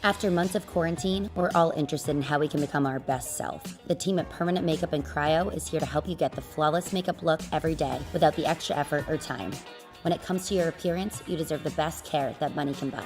After months of quarantine, we're all interested in how we can become our best self. The team at Permanent Makeup and Cryo is here to help you get the flawless makeup look every day without the extra effort or time. When it comes to your appearance, you deserve the best care that money can buy.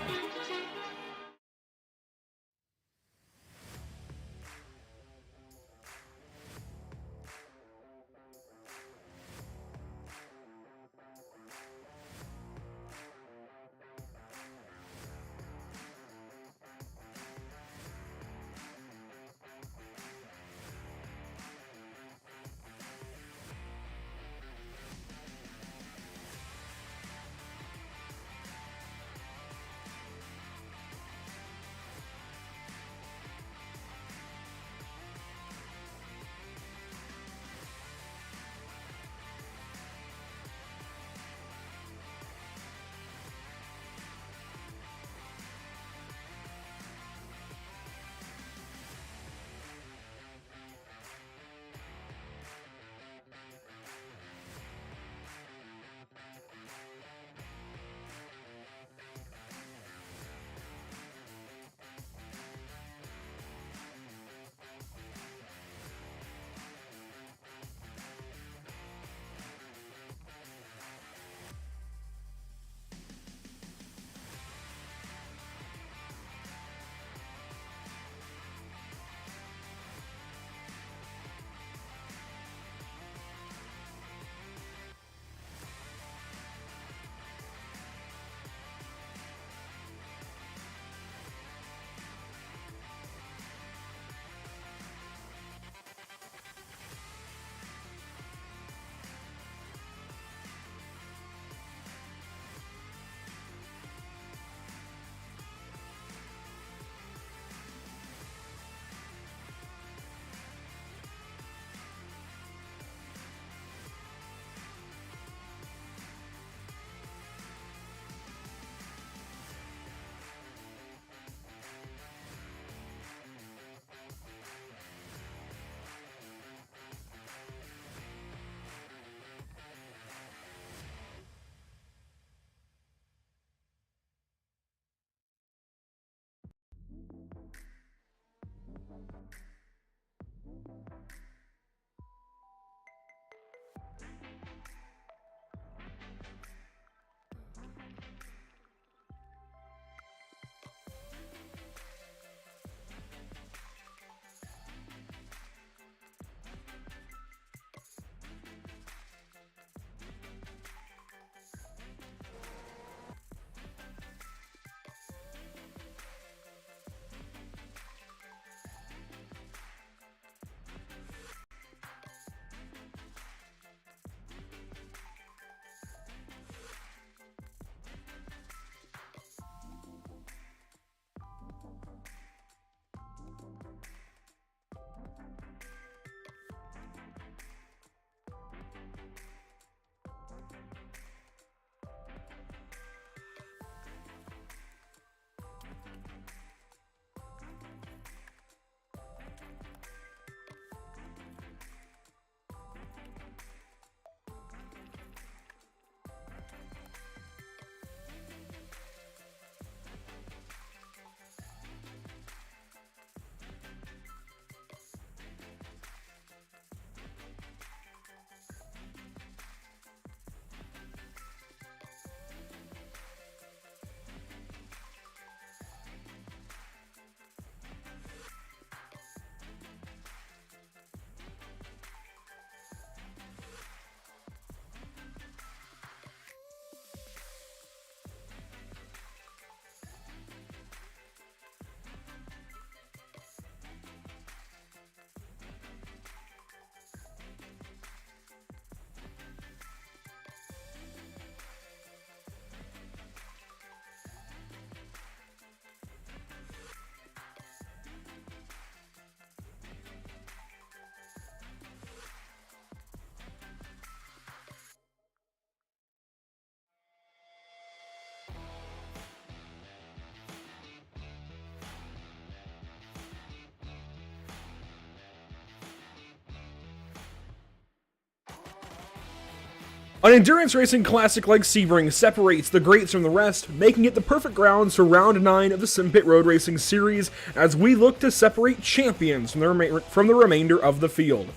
An endurance racing classic like Sebring separates the greats from the rest, making it the perfect grounds for round 9 of the Simpit Road Racing Series as we look to separate champions from the remainder of the field.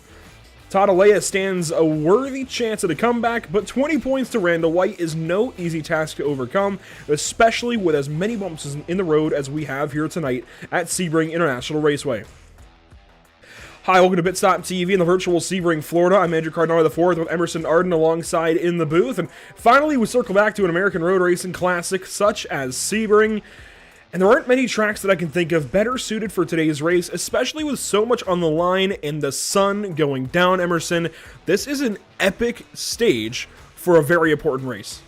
Tadalea stands a worthy chance at a comeback, but 20 points to Randall White is no easy task to overcome, especially with as many bumps in the road as we have here tonight at Sebring International Raceway. Hi, welcome to Pitstop TV in the virtual Sebring, Florida. I'm Andrew Cardinale IV with Emerson Arden alongside in the booth. And finally, we circle back to an American road racing classic such as Sebring. And there aren't many tracks that I can think of better suited for today's race, especially with so much on the line and the sun going down, Emerson. This is an epic stage for a very important race.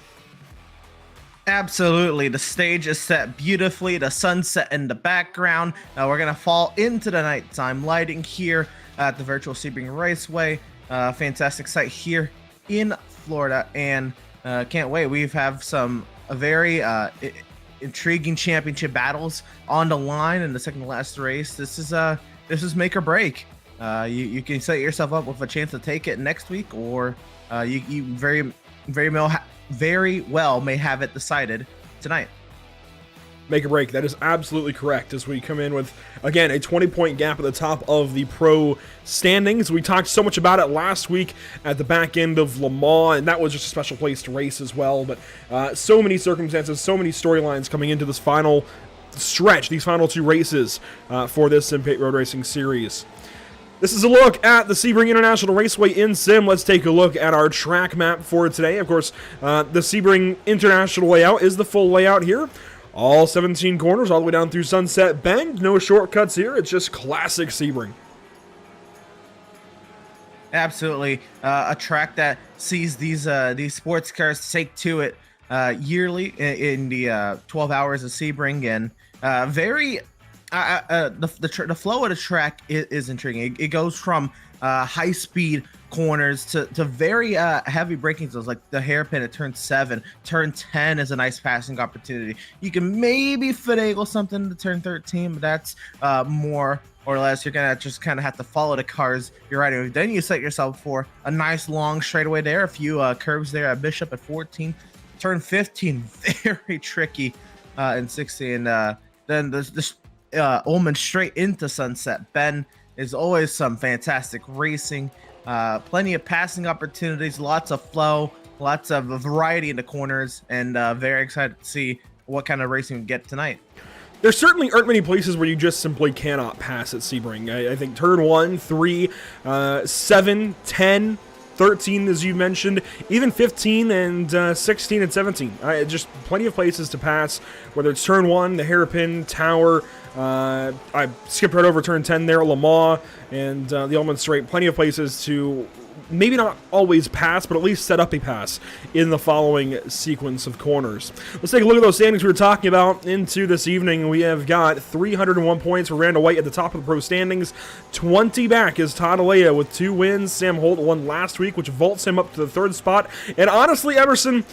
Absolutely. The stage is set beautifully. The sunset in the background. We're going to fall into the nighttime lighting here at the virtual Sebring Raceway. Fantastic site here in Florida. And can't wait. We have some very intriguing championship battles on the line in the second to last race. This is make or break. You can set yourself up with a chance to take it next week, or you very well may have it decided tonight. Make a break. That is absolutely correct as we come in with, again, a 20-point gap at the top of the pro standings. We talked so much about it last week at the back end of Le Mans, and that was just a special place to race as well. But so many circumstances, so many storylines coming into this final stretch, these final two races for this Simpit Road Racing Series. This is a look at the Sebring International Raceway in Sim. Let's take a look at our track map for today. Of course, the Sebring International layout is the full layout here. All 17 corners, all the way down through Sunset Bend. No shortcuts here. It's just classic Sebring. Absolutely. A track that sees these sports cars take to it yearly in the 12 hours of Sebring. And the flow of the track is intriguing. It goes from high speed corners to very heavy braking zones, like the hairpin at turn 7. Turn 10 is a nice passing opportunity. You can maybe finagle something to turn 13, but that's more or less you're gonna just kind of have to follow the cars you're riding with. Then you set yourself for a nice long straightaway there, a few curves there at Bishop at 14. Turn 15 very tricky in 16. Then this Ullman straight into Sunset Bend is always some fantastic racing. Plenty of passing opportunities, lots of flow, lots of variety in the corners, and very excited to see what kind of racing we get tonight. There certainly aren't many places where you just simply cannot pass at Sebring. I think turn 1, 3, 7, 10, 13, as you mentioned, even 15 and 16 and 17. Just plenty of places to pass, whether it's turn 1, the hairpin, tower. I skipped right over turn 10 there, Le Mans, and the Ullman Straight. Plenty of places to maybe not always pass, but at least set up a pass in the following sequence of corners. Let's take a look at those standings we were talking about into this evening. We have got 301 points for Randall White at the top of the pro standings. 20 back is Tadalea with 2 wins. Sam Holt won last week, which vaults him up to the 3rd spot. And honestly, Emerson,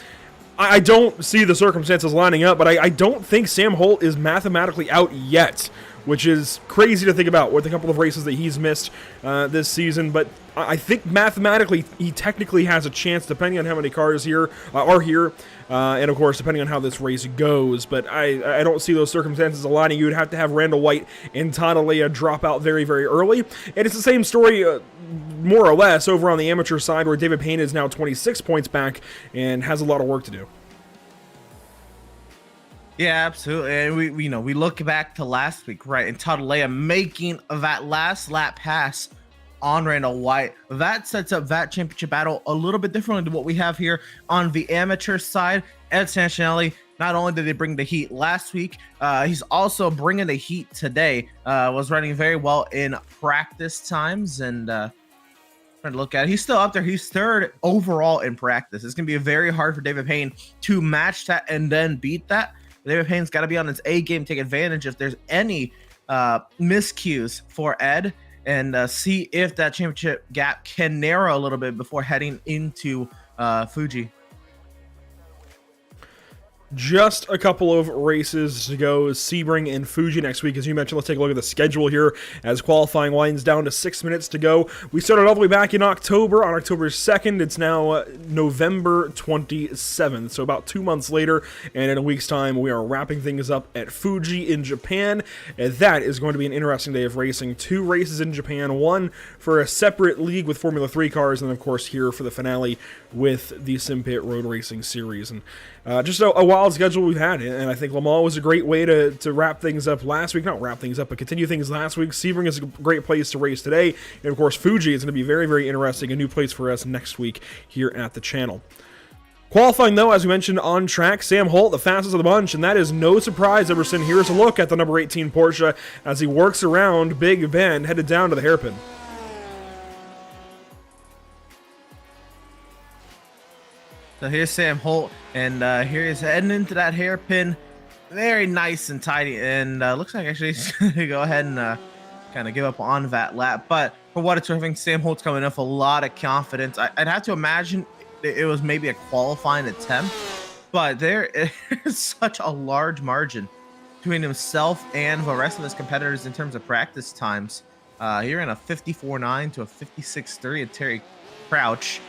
I don't see the circumstances lining up, but I don't think Sam Holt is mathematically out yet, which is crazy to think about with a couple of races that he's missed this season. But I think mathematically he technically has a chance, depending on how many cars are here, and of course depending on how this race goes. But I don't see those circumstances aligning. You would have to have Randall White and Tadalea drop out very, very early. And it's the same story, more or less, over on the amateur side, where David Payne is now 26 points back and has a lot of work to do. Yeah, absolutely. And we look back to last week, right? And Tadalea making that last lap pass on Randall White. That sets up that championship battle a little bit differently than what we have here on the amateur side. Ed Santinelli, not only did they bring the heat last week, he's also bringing the heat today. Was running very well in practice times, and trying to look at it, he's still up there. He's 3rd overall in practice. It's going to be very hard for David Payne to match that and then beat that. David Payne's got to be on his A game, take advantage if there's any miscues for Ed, and see if that championship gap can narrow a little bit before heading into Fuji. Just a couple of races to go. Sebring and Fuji next week. As you mentioned, let's take a look at the schedule here as qualifying winds down to 6 minutes to go. We started all the way back in October, on October 2nd. It's now November 27th, so about 2 months later, and in a week's time, we are wrapping things up at Fuji in Japan, and that is going to be an interesting day of racing. 2 races in Japan, one for a separate league with Formula 3 cars, and then, of course, here for the finale with the Simpit Road Racing Series. And just a wild schedule we've had, and I think Le Mans was a great way to wrap things up last week. Not wrap things up, but continue things last week. Sebring is a great place to race today, and of course Fuji is going to be very, very interesting, a new place for us next week here at the channel. Qualifying, though, as we mentioned, on track, Sam Holt, the fastest of the bunch, and that is no surprise, Emerson. Here's a look at the number 18 Porsche as he works around Big Bend, headed down to the hairpin. So here's Sam Holt, and here he's heading into that hairpin. Very nice and tidy, and looks like actually he's going to go ahead and kind of give up on that lap. But for what it's worth, I think Sam Holt's coming in with a lot of confidence. I'd have to imagine it was maybe a qualifying attempt, but there is such a large margin between himself and the rest of his competitors in terms of practice times. He ran a 54.9 to a 56.3 at Terry Crouch.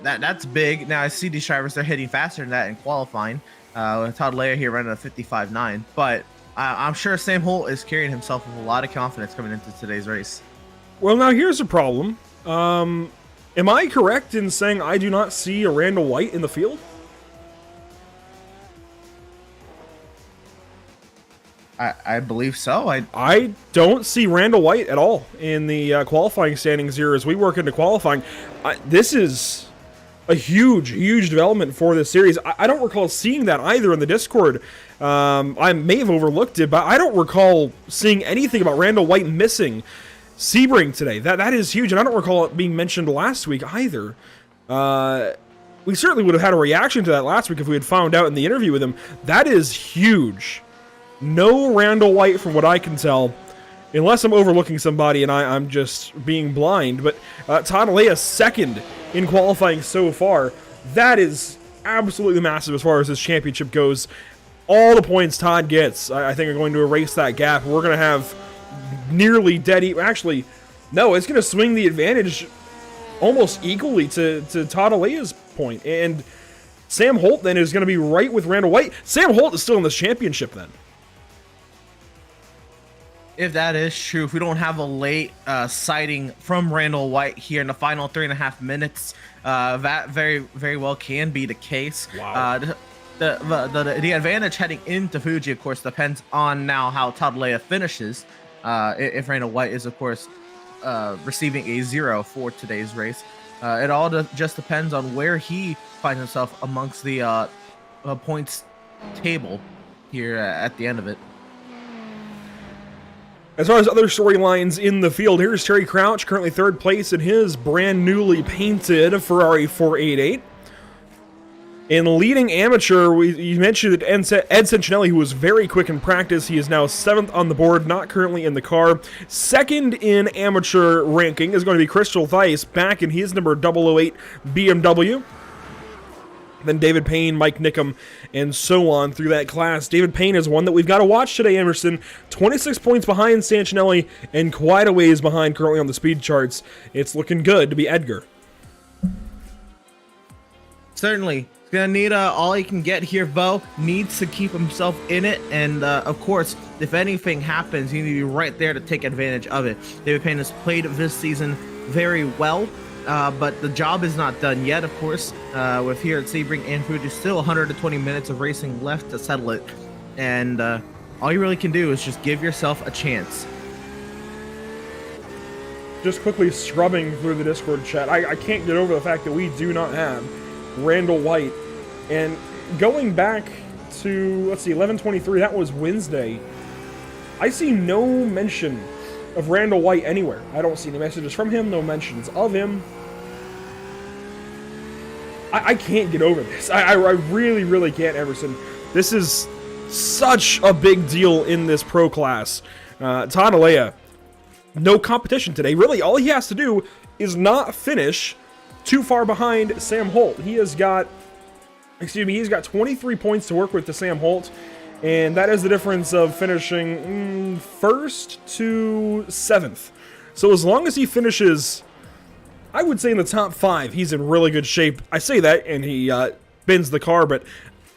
That's big. Now I see these drivers, they're hitting faster than that in qualifying. Todd Leia here running a 55.9, but I'm sure Sam Holt is carrying himself with a lot of confidence coming into today's race. Well, now here's the problem. Am I correct in saying I do not see a Randall White in the field? I believe so. I don't see Randall White at all in the qualifying standings here as we work into qualifying. This is a huge development for this series. I don't recall seeing that either in the Discord. I may have overlooked it, but I don't recall seeing anything about Randall White missing Sebring today. That is huge, and I don't recall it being mentioned last week either. We certainly would have had a reaction to that last week if we had found out in the interview with him. That is huge. No Randall White from what I can tell, unless I'm overlooking somebody and I'm just being blind. But Todd Leia second in qualifying so far. That is absolutely massive as far as this championship goes. All the points Todd gets, I think, are going to erase that gap. We're going to have nearly dead even. Actually, no, it's going to swing the advantage almost equally to Todd Leia's point. And Sam Holt then is going to be right with Randall White. Sam Holt is still in this championship then. If that is true, if we don't have a late sighting from Randall White here in the final 3.5 minutes, that very, very well can be the case. Wow. The advantage heading into Fuji, of course, depends on now how Todd Leia finishes. If Randall White is, of course, receiving a 0 for today's race. It all just depends on where he finds himself amongst the points table here at the end of it. As far as other storylines in the field, here's Terry Crouch, currently third place in his brand newly painted Ferrari 488. In leading amateur, you mentioned Ed Centinelli, who was very quick in practice. He is now 7th on the board, not currently in the car. Second in amateur ranking is going to be Crystal Thies, back in his number 008 BMW. Then David Payne, Mike Nickham, and so on through that class. David Payne is one that we've got to watch today, Emerson. 26 points behind Santinelli and quite a ways behind currently on the speed charts. It's looking good to be Edgar. Certainly. He's going to need all he can get here, Bo. Needs to keep himself in it. And, of course, if anything happens, you need to be right there to take advantage of it. David Payne has played this season very well. But the job is not done yet, of course, with here at Sebring and Fuji, still 120 minutes of racing left to settle it. And all you really can do is just give yourself a chance. Just quickly scrubbing through the Discord chat, I can't get over the fact that we do not have Randall White. And going back to, let's see, 11:23, that was Wednesday. I see no mention of Randall White anywhere. I don't see any messages from him, no mentions of him. I can't get over this. I really, really can't, Emerson. This is such a big deal in this pro class. Todd Leia, no competition today. Really, all he has to do is not finish too far behind Sam Holt. He has got Excuse me, he's got 23 points to work with to Sam Holt, and that is the difference of finishing first to 7th. So as long as he finishes, I would say in the top 5, he's in really good shape. I say that, and he bins the car, but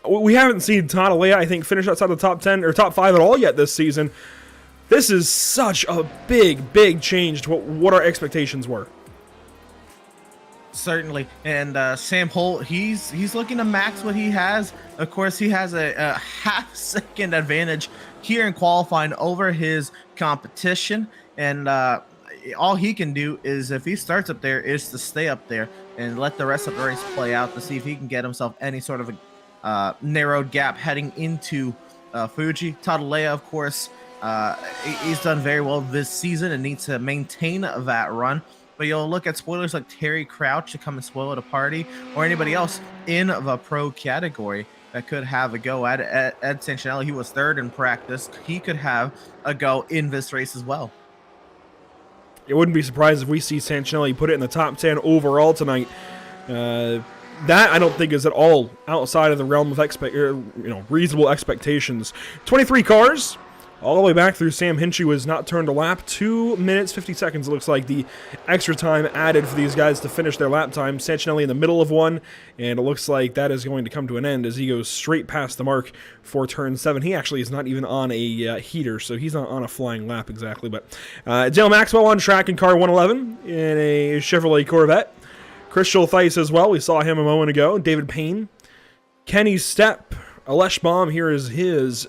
we haven't seen Todd Alea, I think, finish outside the top 10 or top 5 at all yet this season. This is such a big change to what our expectations were. Certainly, and Sam Holt, he's looking to max what he has. Of course, he has a half-second advantage here in qualifying over his competition, and all he can do is, if he starts up there, is to stay up there and let the rest of the race play out to see if he can get himself any sort of a narrowed gap heading into Fuji. Tadalea, of course, he's done very well this season and needs to maintain that run. But you'll look at spoilers like Terry Crouch to come and spoil at a party, or anybody else in the pro category that could have a go at it. Ed Santinelli, he was 3rd in practice. He could have a go in this race as well. It wouldn't be surprised if we see Santinelli put it in the top 10 overall tonight. That I don't think is at all outside of the realm of reasonable expectations. 23 cars. All the way back through Sam Hinchy was not turned a lap. 2 minutes, 50 seconds, it looks like the extra time added for these guys to finish their lap time. Santinelli in the middle of one, and it looks like that is going to come to an end as he goes straight past the mark for turn 7. He actually is not even on a heater, so he's not on a flying lap exactly. But Dale Maxwell on track in car 111 in a Chevrolet Corvette. Chris Theis as well, we saw him a moment ago. David Payne. Kenny Stepp. Alesh Baum, here is his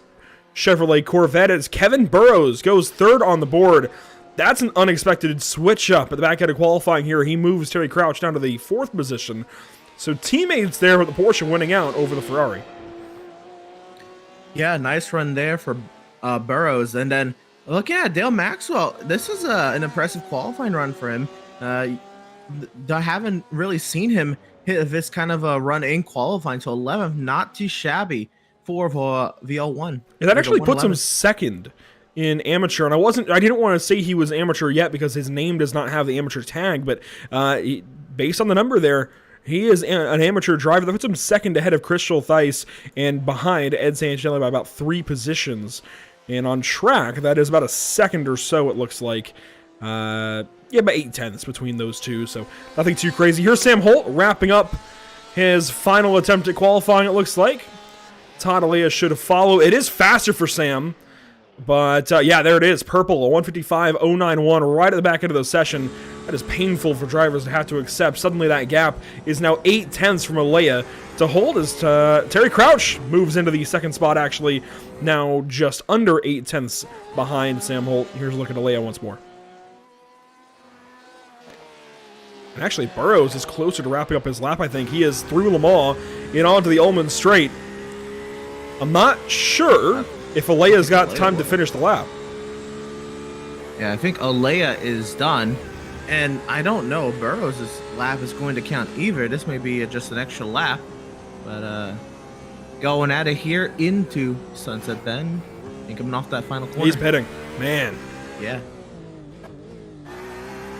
Chevrolet Corvette as Kevin Burrows goes 3rd on the board. That's an unexpected switch up at the back end of qualifying here. He moves Terry Crouch down to the 4th position. So teammates there with the Porsche winning out over the Ferrari. Yeah, nice run there for Burrows. And then looking at Dale Maxwell, this is an impressive qualifying run for him. I haven't really seen him hit this kind of a run in qualifying, so 11th, not too shabby for VL1. Yeah, that actually puts him 2nd in amateur, and I didn't want to say he was amateur yet because his name does not have the amateur tag, but based on the number there, he is an amateur driver. That puts him 2nd ahead of Chris Theis and behind Ed Santinelli by about 3 positions. And on track, that is about a second or so, it looks like. About 8/10 between those two, so nothing too crazy. Here's Sam Holt wrapping up his final attempt at qualifying, it looks like. Todd Alea should follow. It is faster for Sam, but there it is. Purple, a 155.091 right at the back end of the session. That is painful for drivers to have to accept. Suddenly that gap is now 8/10 from Alea to Holt as Terry Crouch moves into the 2nd spot, actually now just under 8/10 behind Sam Holt. Here's a look at Alea once more. And actually, Burrows is closer to wrapping up his lap, I think. He is through Le Mans and onto the Ullman Straight. I'm not sure if Alea's got time to finish the lap. Yeah, I think Alea is done. And I don't know, Burrows' lap is going to count either. This may be just an extra lap. But going at it here into Sunset Bend and coming off that final corner. He's pitting. Man. Yeah.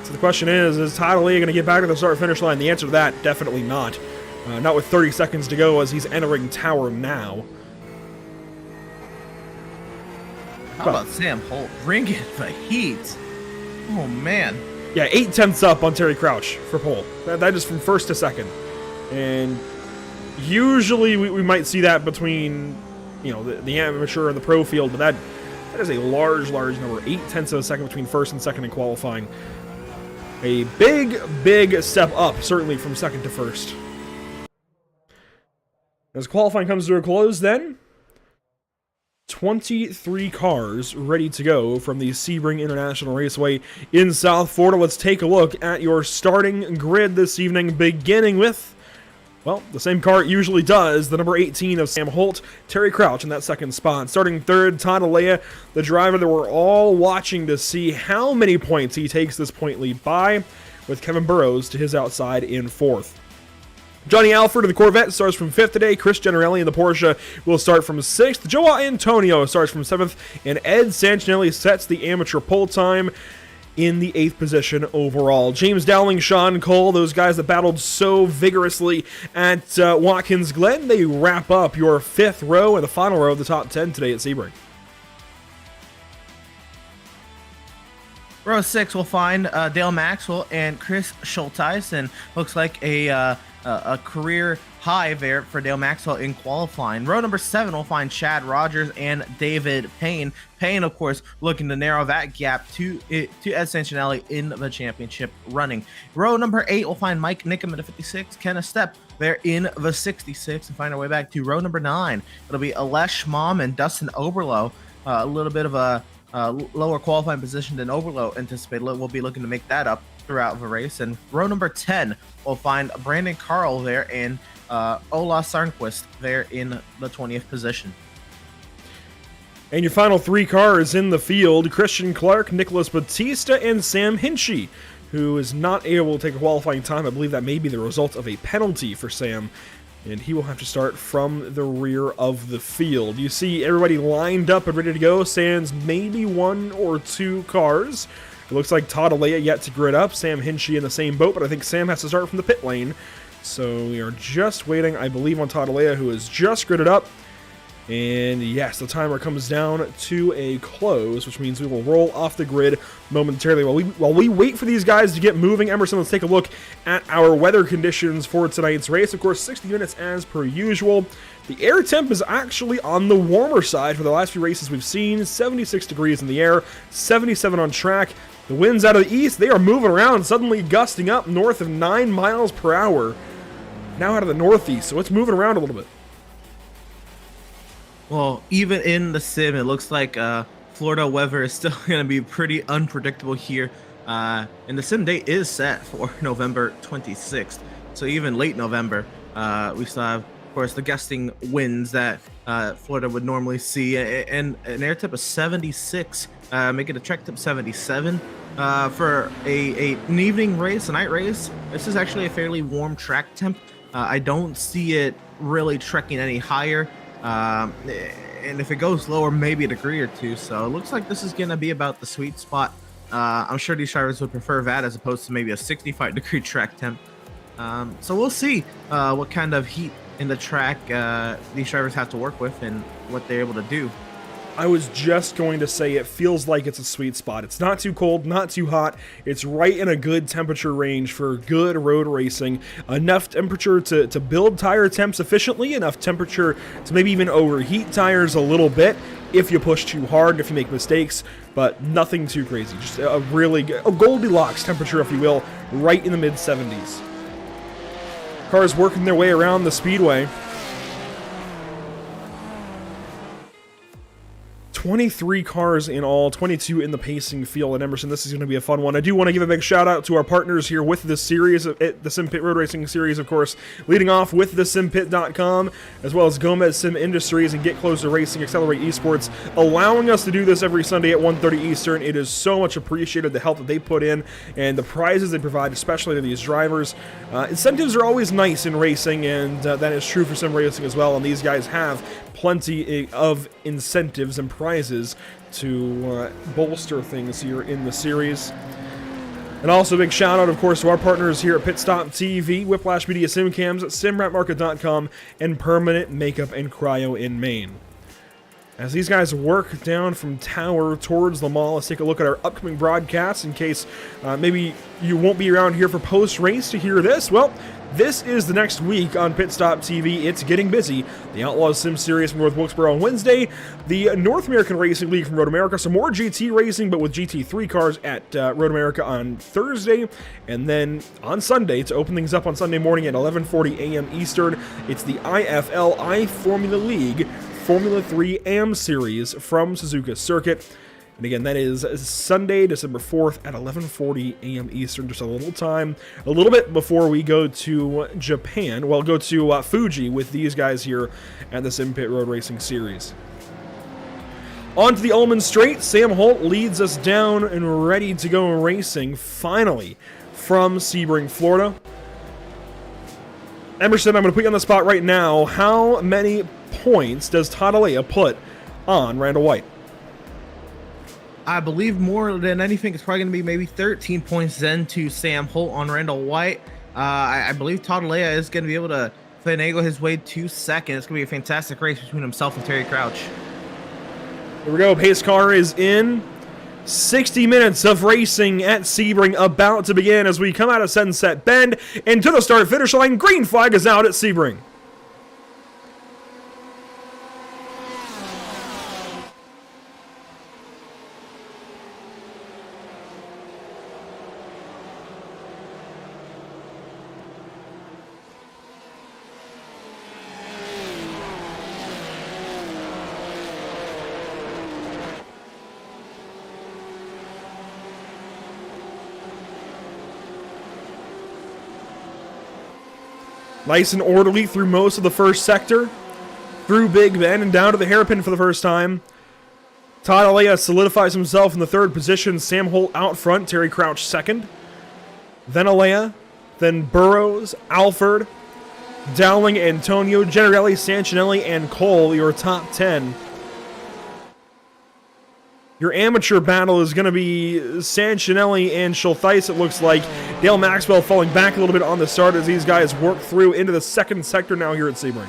So the question is Todd Alea going to get back to the start-finish line? The answer to that, definitely not. Not with 30 seconds to go as he's entering Tower now. How about Sam Holt bringing the heat? Oh, man. Yeah, 8/10 up on Terry Crouch for pole. That is from 1st to 2nd. And usually we might see that between, the amateur and the pro field, but that is a large number. 8/10 of a second between 1st and 2nd in qualifying. A big step up, certainly from 2nd to 1st. As qualifying comes to a close, then 23 cars ready to go from the Sebring International Raceway in South Florida. Let's take a look at your starting grid this evening, beginning with, the same car it usually does, the number 18 of Sam Holt, Terry Crouch in that 2nd spot. Starting 3rd, Todd Alea, the driver that we're all watching to see how many points he takes this point lead by, with Kevin Burrows to his outside in 4th. Johnny Alford of the Corvette starts from 5th today. Chris Generelli in the Porsche will start from 6th. Joao Antonio starts from 7th. And Ed Santinelli sets the amateur pole time. in the 8th position overall. James Dowling, Sean Cole, those guys that battled so vigorously at Watkins Glen, they wrap up your 5th row and the final row of the top 10 today at Sebring. Row 6 will find Dale Maxwell and Chris Schulteis, and looks like a career high there for Dale Maxwell in qualifying. Row number 7 will find Chad Rogers and David Payne. Payne, of course, looking to narrow that gap to Ed Santinelli in the championship running. Row number 8 will find Mike Nickham at a 56, Kenneth Stepp there in the 66, and find our way back to row number 9. It'll be Alesh Mom and Dustin Oberlo. A little bit of a lower qualifying position than Oberlo anticipated. We'll be looking to make that up throughout the race. And row number 10 will find Brandon Carl there and Ola Sarnquist there in the 20th position. And your final 3 cars in the field, Christian Clark, Nicholas Batista, and Sam Hinchy, who is not able to take a qualifying time. I believe that may be the result of a penalty for Sam, and he will have to start from the rear of the field. You see everybody lined up and ready to go, sans maybe 1 or 2 cars. It looks like Todd Alea yet to grid up, Sam Hinchy in the same boat, but I think Sam has to start from the pit lane. So we are just waiting, I believe, on Todd Alea, who is just gridded up. And yes, the timer comes down to a close, which means we will roll off the grid momentarily. While we wait for these guys to get moving, Emerson, let's take a look at our weather conditions for tonight's race. Of course, 60 minutes as per usual. The air temp is actually on the warmer side for the last few races we've seen. 76 degrees in the air, 77 on track. The winds out of the east, they are moving around, suddenly gusting up north of 9 miles per hour. Now out of the northeast, so it's moving around a little bit. Well, even in the sim, it looks like Florida weather is still going to be pretty unpredictable here. And the sim date is set for November 26th. So even late November, we still have, of course, the gusting winds that Florida would normally see. And an air temp of 76, make it a track temp 77. For an evening race, a night race, this is actually a fairly warm track temp. I don't see it really trekking any higher. And if it goes lower, maybe a degree or 2. So it looks like this is going to be about the sweet spot. I'm sure these drivers would prefer that as opposed to maybe a 65-degree track temp. So we'll see what kind of heat in the track these drivers have to work with and what they're able to do. I was just going to say it feels like it's a sweet spot. It's not too cold, not too hot. It's right in a good temperature range for good road racing. Enough temperature to build tire temps efficiently, enough temperature to maybe even overheat tires a little bit if you push too hard, if you make mistakes, but nothing too crazy. Just a really good, a Goldilocks temperature, if you will, right in the mid-70s. Cars working their way around the speedway. 23 cars in all, 22 in the pacing field at Emerson. This is going to be a fun one. I do want to give a big shout out to our partners here with this series, the Simpit Road Racing Series, of course, leading off with the Simpit.com, as well as Gomez Sim Industries and Get Closer Racing, Accelerate Esports, allowing us to do this every Sunday at 1:30 Eastern. It is so much appreciated, the help that they put in and the prizes they provide, especially to these drivers. Incentives are always nice in racing, and that is true for sim racing as well, and these guys have plenty of incentives and prizes to bolster things here in the series. And also a big shout out, of course, to our partners here at Pit Stop TV, Whiplash Media Simcams, SimRapMarket.com, and Permanent Makeup and Cryo in Maine. As these guys work down from Tower towards the mall, let's take a look at our upcoming broadcasts in case maybe you won't be around here for post-race to hear this. Well, this is the next week on Pit Stop TV. It's getting busy. The Outlaws Sim Series from North Wilkesboro on Wednesday. The North American Racing League from Road America. Some more GT racing, but with GT3 cars at Road America on Thursday. And then on Sunday, to open things up on Sunday morning at 11:40 a.m. Eastern, it's the IFL Formula League Formula 3 AM Series from Suzuka Circuit. And again, that is Sunday, December 4th at 11:40 a.m. Eastern, just a little time, a little bit before we go to Japan. Well, go to Fuji with these guys here at the Simpit Road Racing Series. On to the Ullman Straight. Sam Holt leads us down and ready to go racing, finally, from Sebring, Florida. Emerson, I'm going to put you on the spot right now. How many points does Todd Alea put on Randall White? I believe more than anything, it's probably going to be maybe 13 points then to Sam Holt on Randall White. I believe Todd Alea is going to be able to finagle his way to second. It's going to be a fantastic race between himself and Terry Crouch. Here we go. Pace car is in. 60 minutes of racing at Sebring about to begin as we come out of Sunset Bend and to the start-finish line. Green flag is out at Sebring. Nice and orderly through most of the first sector, through Big Bend and down to the hairpin for the first time. Todd Alea solidifies himself in the third position. Sam Holt out front, Terry Crouch second. Then Alea, then Burrows, Alford, Dowling, Antonio, Generelli, Sancinelli, and Cole, your top 10. Your amateur battle is going to be Sancinelli and Schultheis, it looks like. Dale Maxwell falling back a little bit on the start as these guys work through into the second sector now here at Sebring.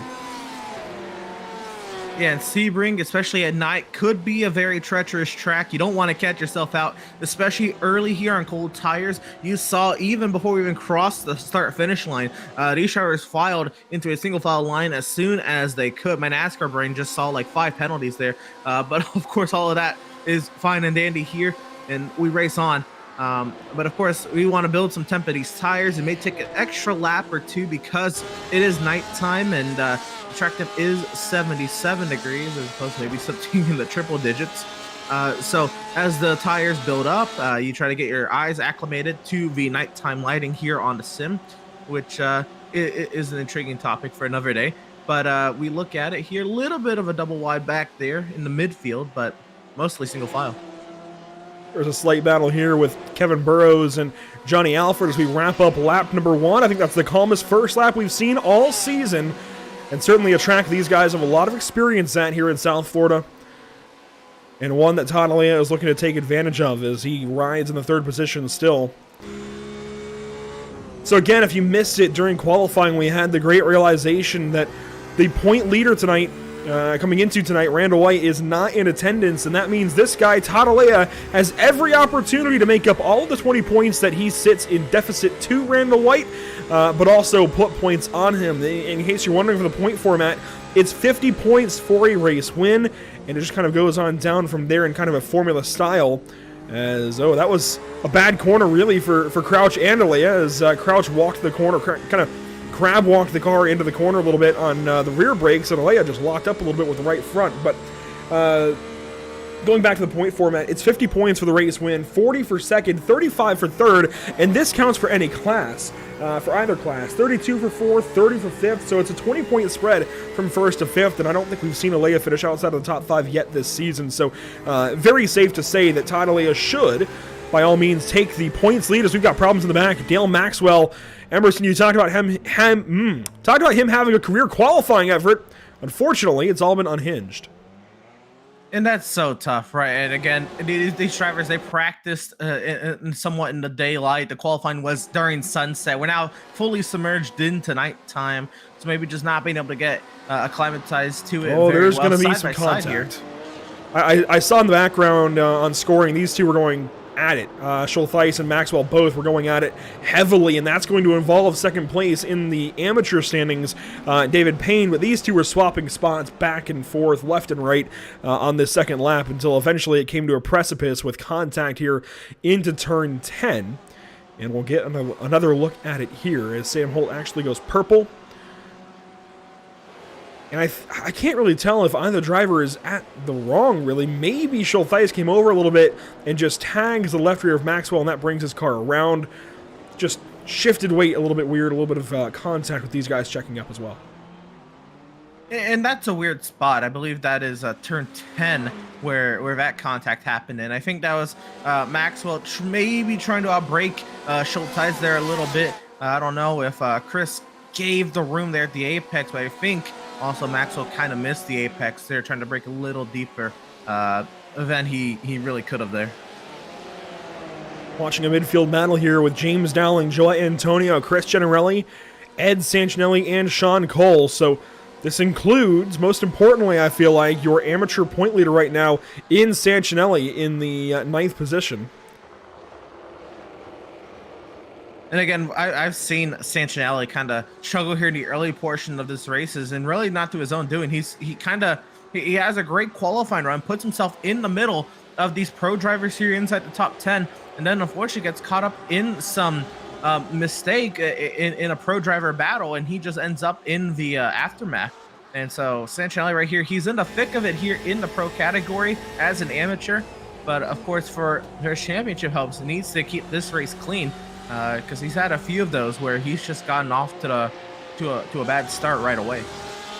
Yeah, and Sebring, especially at night, could be a very treacherous track. You don't want to catch yourself out, especially early here on cold tires. You saw even before we even crossed the start-finish line, these drivers filed into a single-file line as soon as they could. My NASCAR brain just saw like 5 penalties there, but of course all of that is fine and dandy here, and we race on. But of course, we want to build some temp of these tires. It may take an extra lap or two because it is nighttime and the track temp is 77 degrees as opposed to maybe something in the triple digits. So as the tires build up, you try to get your eyes acclimated to the nighttime lighting here on the sim, which is an intriguing topic for another day. But we look at it here, a little bit of a double wide back there in the midfield, but mostly single file. There's a slight battle here with Kevin Burrows and Johnny Alford as we wrap up lap number 1. I think that's the calmest first lap we've seen all season, and certainly a track these guys have a lot of experience at here in South Florida, and one that Todd Alea is looking to take advantage of as he rides in the third position still. So again, if you missed it during qualifying, we had the great realization that the point leader tonight, coming into tonight, Randall White, is not in attendance, and that means this guy, Todd Alea, has every opportunity to make up all of the 20 points that he sits in deficit to Randall White, but also put points on him. In case you're wondering for the point format, it's 50 points for a race win, and it just kind of goes on down from there in kind of a formula style. As, that was a bad corner really for Crouch and Alea as Crouch walked the corner, kind of crab walked the car into the corner a little bit on the rear brakes, and Alea just locked up a little bit with the right front. But going back to the point format, it's 50 points for the race win, 40 for second, 35 for third, and this counts for any class, for either class, 32 for fourth, 30 for fifth, so it's a 20-point spread from first to fifth, and I don't think we've seen Alea finish outside of the top 5 yet this season, so very safe to say that Todd Alea should, by all means, take the points lead as we've got problems in the back. Dale Maxwell, Emerson, you talked about him having a career qualifying effort. Unfortunately, it's all been unhinged. And that's so tough, right? And again, these drivers, they practiced somewhat in the daylight. The qualifying was during sunset. We're now fully submerged into nighttime, so maybe just not being able to get acclimatized to it. Oh, there's going to be some contact. I saw in the background on scoring, these two were going at it. Schultheis and Maxwell both were going at it heavily, and that's going to involve second place in the amateur standings, David Payne, but these two were swapping spots back and forth, left and right on this second lap until eventually it came to a precipice with contact here into turn 10, and we'll get another look at it here as Sam Holt actually goes purple. And I can't really tell if either driver is at the wrong, really. Maybe Schultheis came over a little bit and just tags the left rear of Maxwell, and that brings his car around. Just shifted weight a little bit weird, a little bit of contact with these guys checking up as well. And that's a weird spot. I believe that is turn 10 where that contact happened. And I think that was Maxwell maybe trying to outbrake Schultheis there a little bit. I don't know if Chris gave the room there at the apex, but I think also Maxwell kind of missed the apex there, trying to break a little deeper. than he really could have there. Watching a midfield battle here with James Dowling, Joe Antonio, Chris Generelli, Ed Santinelli, and Sean Cole. So this includes, most importantly, I feel like, your amateur point leader right now in Santinelli in the 9th position. And again, I've seen Santinelli kind of struggle here in the early portion of this races, and really not to his own doing. He has a great qualifying run, puts himself in the middle of these pro drivers here inside the top 10, and then unfortunately gets caught up in some mistake in a pro driver battle, and he just ends up in the aftermath. And so Santinelli right here, he's in the thick of it here in the pro category as an amateur, but of course for their championship hopes, needs to keep this race clean, because he's had a few of those where he's just gotten off to a bad start right away.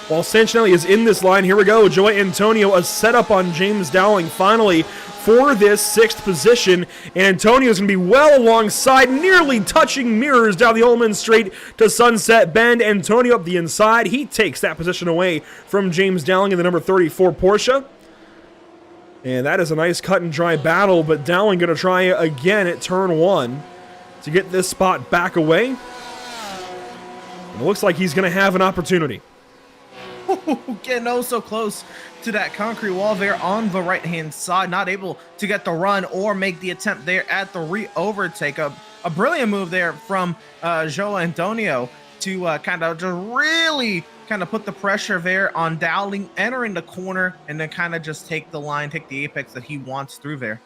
While Santinelli is in this line, here we go. Joe Antonio, a setup on James Dowling finally for this 6th position. And Antonio's going to be well alongside, nearly touching mirrors down the Ullman Straight to Sunset Bend. Antonio up the inside. He takes that position away from James Dowling in the number 34 Porsche. And that is a nice cut and dry battle, but Dowling going to try again at turn 1 to get this spot back away. And it looks like he's going to have an opportunity. Getting oh so close to that concrete wall there on the right hand side, not able to get the run or make the attempt there at the re-overtake. A brilliant move there from Joe Antonio to kind of just really kind of put the pressure there on Dowling, entering the corner, and then kind of just take the line, take the apex that he wants through there.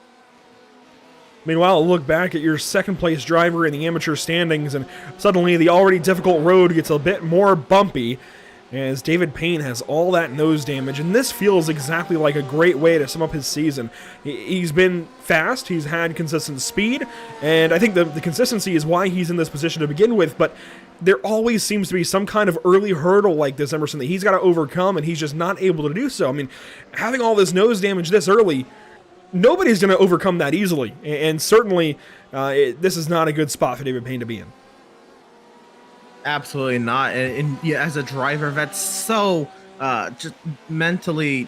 Meanwhile, look back at your 2nd place driver in the amateur standings, and suddenly the already difficult road gets a bit more bumpy, as David Payne has all that nose damage, and this feels exactly like a great way to sum up his season. He's been fast, he's had consistent speed, and I think the consistency is why he's in this position to begin with, but there always seems to be some kind of early hurdle like this, Emerson, that he's got to overcome, and he's just not able to do so. I mean, having all this nose damage this early, nobody's going to overcome that easily, and certainly this is not a good spot for David Payne to be in. Absolutely not. And yeah, as a driver, that's so just mentally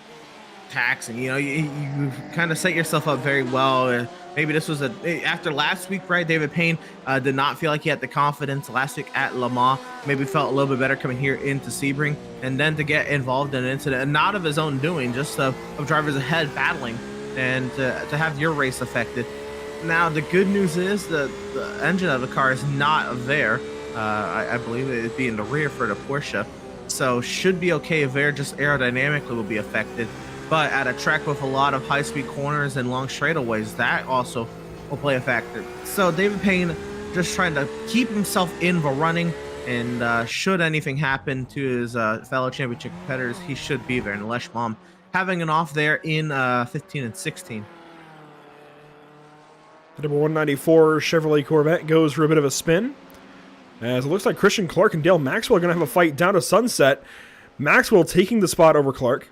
taxing. You know, you kind of set yourself up very well. Maybe this was after last week, right? David Payne did not feel like he had the confidence last week at Le Mans. Maybe felt a little bit better coming here into Sebring, and then to get involved in an incident, and not of his own doing, just of drivers ahead battling, and to have your race affected. Now, the good news is the engine of the car is not there. I believe it'd be in the rear for the Porsche, so should be okay there. Just aerodynamically will be affected, but at a track with a lot of high-speed corners and long straightaways, that also will play a factor. So David Payne just trying to keep himself in the running, and should anything happen to his fellow championship competitors, he should be there. And Leshmom having an off there in 15 and 16. The number 194 Chevrolet Corvette goes for a bit of a spin, as it looks like Christian Clark and Dale Maxwell are going to have a fight down to Sunset. Maxwell taking the spot over Clark,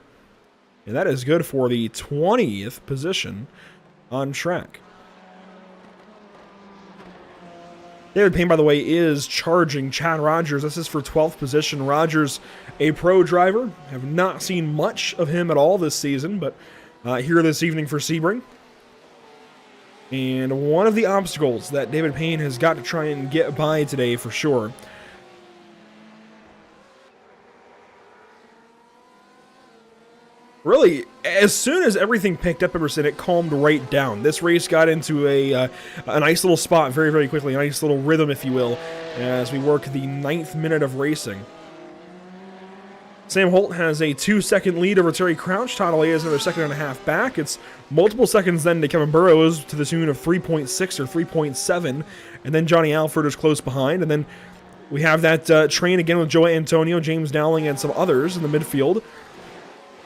and that is good for the 20th position on track. David Payne, by the way, is charging Chad Rogers. This is for 12th position. Rogers, a pro driver. Have not seen much of him at all this season, but here this evening for Sebring. And one of the obstacles that David Payne has got to try and get by today for sure. Really, as soon as everything picked up, Emerson, it calmed right down. This race got into a nice little spot very, very quickly, a nice little rhythm, if you will, as we work the 9th minute of racing. Sam Holt has a 2-second lead over Terry Crouch. Todd Alea is another 1.5 seconds back. It's multiple seconds then to Kevin Burrows to the tune of 3.6 or 3.7. And then Johnny Alford is close behind. And then we have that train again with Joe Antonio, James Dowling, and some others in the midfield.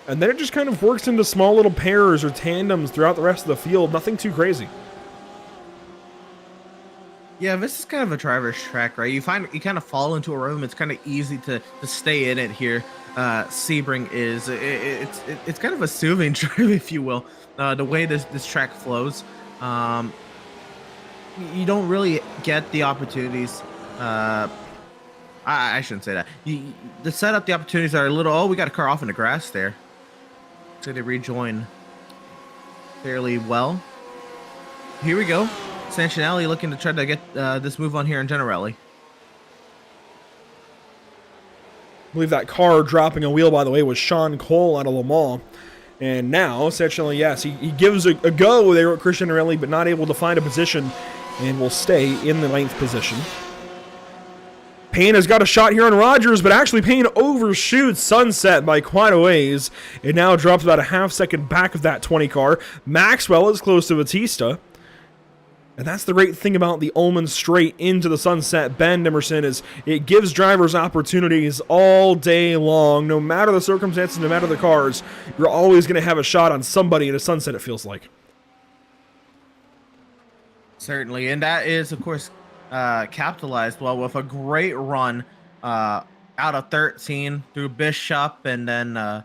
And then it just kind of works into small little pairs or tandems throughout the rest of the field. Nothing too crazy. Yeah, this is kind of a driver's track, right? You kind of fall into a rhythm. It's kind of easy to stay in it here. Sebring is it's kind of a soothing drive, if you will. The way this track flows, you don't really get the opportunities. I shouldn't say that. The setup, the opportunities are a little. Oh, we got a car off in the grass there. So they rejoin fairly well. Here we go. Santinelli looking to try to get this move on here in Generelli. I believe that car dropping a wheel, by the way, was Sean Cole out of Le Mans. And now, Santinelli, yes, he gives a go there at Christian Generelli, but not able to find a position and will stay in the 9th position. Payne has got a shot here on Rogers, but actually Payne overshoots Sunset by quite a ways. It now drops about a half-second back of that 20 car. Maxwell is close to Batista. And that's the great thing about the Ullman straight into the Sunset Bend, Emerson, is it gives drivers opportunities all day long. No matter the circumstances, no matter the cars, you're always going to have a shot on somebody in a Sunset, it feels like. Certainly, and that is, of course, capitalized well with a great run out of 13 through Bishop and then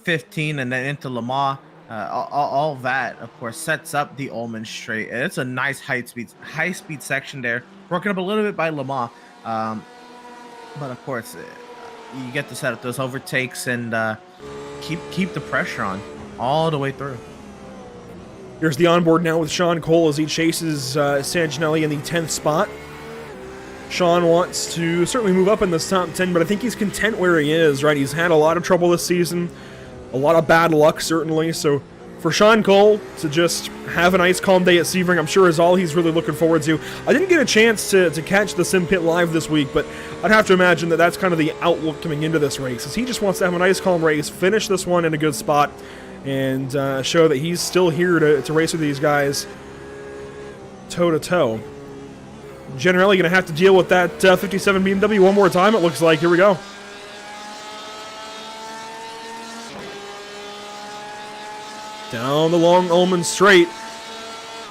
15 and then into Le Mans. All that, of course, sets up the Ullman straight. And it's a nice high speed section there, broken up a little bit by Le Mans. But of course, you get to set up those overtakes and keep the pressure on all the way through. Here's the onboard now with Sean Cole as he chases Santinelli in the 10th spot. Sean wants to certainly move up in the top 10, but I think he's content where he is, right? He's had a lot of trouble this season, a lot of bad luck, certainly. So for Sean Cole to just have a nice, calm day at Sebring, I'm sure is all he's really looking forward to. I didn't get a chance to catch the Simpit live this week, but I'd have to imagine that that's kind of the outlook coming into this race, as he just wants to have a nice, calm race, finish this one in a good spot, and show that he's still here to race with these guys toe-to-toe. Generally going to have to deal with that 57 BMW one more time, it looks like. Here we go. Down the long Ullman straight.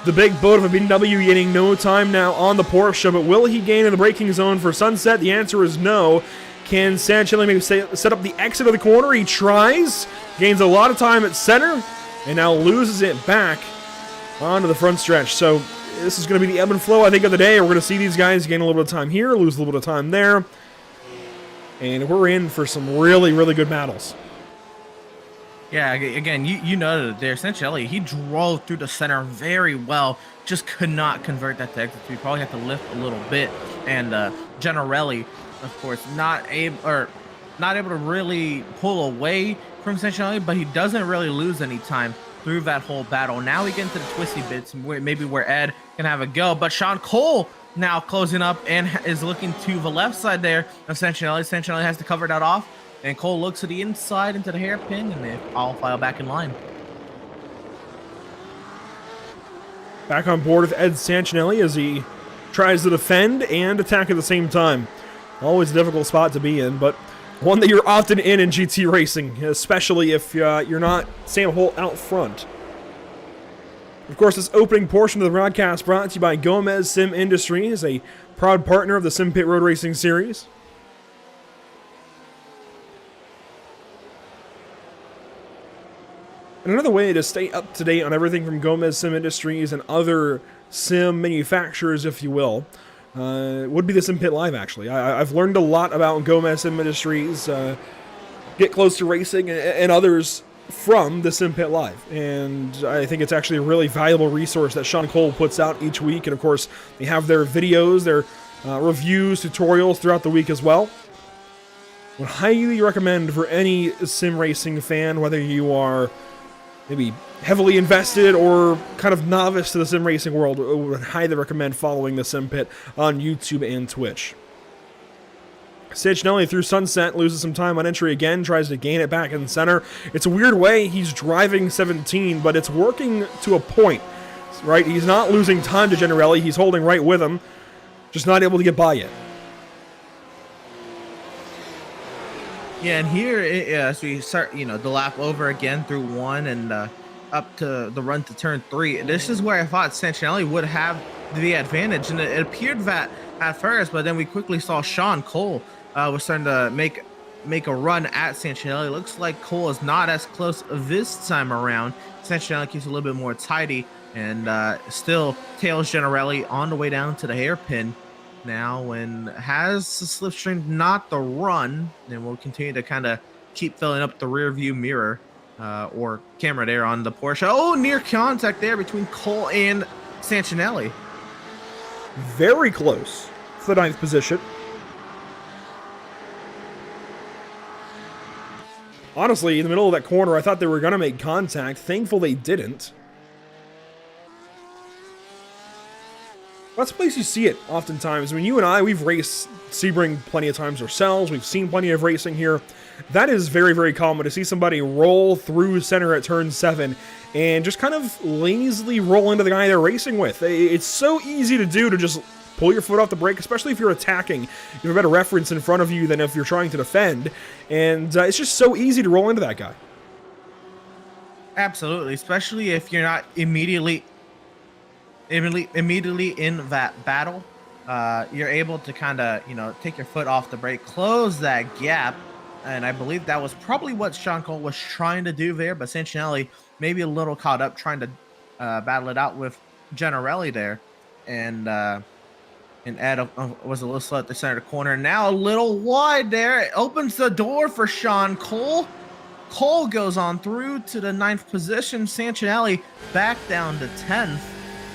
The big boat of a BMW gaining no time now on the Porsche, but will he gain in the braking zone for Sunset? The answer is no. Can Santinelli maybe set up the exit of the corner? He tries, gains a lot of time at center, and now loses it back onto the front stretch. So this is going to be the ebb and flow, I think, of the day. We're going to see these guys gain a little bit of time here, lose a little bit of time there, and we're in for some really, really good battles. Yeah, again, you noted it there. Santinelli, he drove through the center very well, just could not convert that to exit. So he probably had to lift a little bit. And Generelli, of course, not able to really pull away from Santinelli, but he doesn't really lose any time through that whole battle. Now we get into the twisty bits, maybe where Ed can have a go. But Sean Cole now closing up and is looking to the left side there of Santinelli. Santinelli has to cover that off. And Cole looks to the inside into the hairpin, and they all file back in line. Back on board with Ed Santinelli as he tries to defend and attack at the same time. Always a difficult spot to be in, but one that you're often in GT racing, especially if you're not Sam Holt out front. Of course, this opening portion of the broadcast brought to you by Gomez Sim Industries, a proud partner of the Simpit Road Racing Series. And another way to stay up to date on everything from Gomez Sim Industries and other sim manufacturers, if you will, would be the Simpit Live, actually. I've learned a lot about Gomez Sim Industries, Get Close to Racing, and others from the Simpit Live. And I think it's actually a really valuable resource that Sean Cole puts out each week. And of course, they have their videos, their reviews, tutorials throughout the week as well. Would highly recommend for any sim racing fan, whether you are maybe heavily invested or kind of novice to the sim racing world, would highly recommend following the Simpit on YouTube and Twitch. Santinelli through Sunset, loses some time on entry again, tries to gain it back in center. It's a weird way he's driving 17, but it's working to a point, right? He's not losing time to Generelli, he's holding right with him, just not able to get by yet. Yeah, and here, as we start, the lap over again through one and up to the run to turn 3, this is where I thought Santinelli would have the advantage. And it appeared that at first, but then we quickly saw Sean Cole was starting to make a run at Santinelli. Looks like Cole is not as close this time around. Santinelli keeps a little bit more tidy and still tails Generelli on the way down to the hairpin. Now, and has the slipstream not the run, then we'll continue to kind of keep filling up the rear view mirror or camera there on the Porsche. Oh, near contact there between Cole and Santinelli. Very close to the 9th position. Honestly, in the middle of that corner, I thought they were going to make contact. Thankful they didn't. That's a place you see it oftentimes. I mean, you and I, we've raced Sebring plenty of times ourselves. We've seen plenty of racing here. That is very, very common to see somebody roll through center at turn 7 and just kind of lazily roll into the guy they're racing with. It's so easy to do, to just pull your foot off the brake, especially if you're attacking. You have a better reference in front of you than if you're trying to defend. And it's just so easy to roll into that guy. Absolutely, especially if you're not immediately in that battle. You're able to kind of, take your foot off the brake, close that gap. And I believe that was probably what Sean Cole was trying to do there, but Santinelli maybe a little caught up trying to battle it out with Gennarelli there. And Ed was a little slow at the center of the corner. Now a little wide there. It opens the door for Sean Cole. Cole goes on through to the 9th position. Santinelli back down to 10th.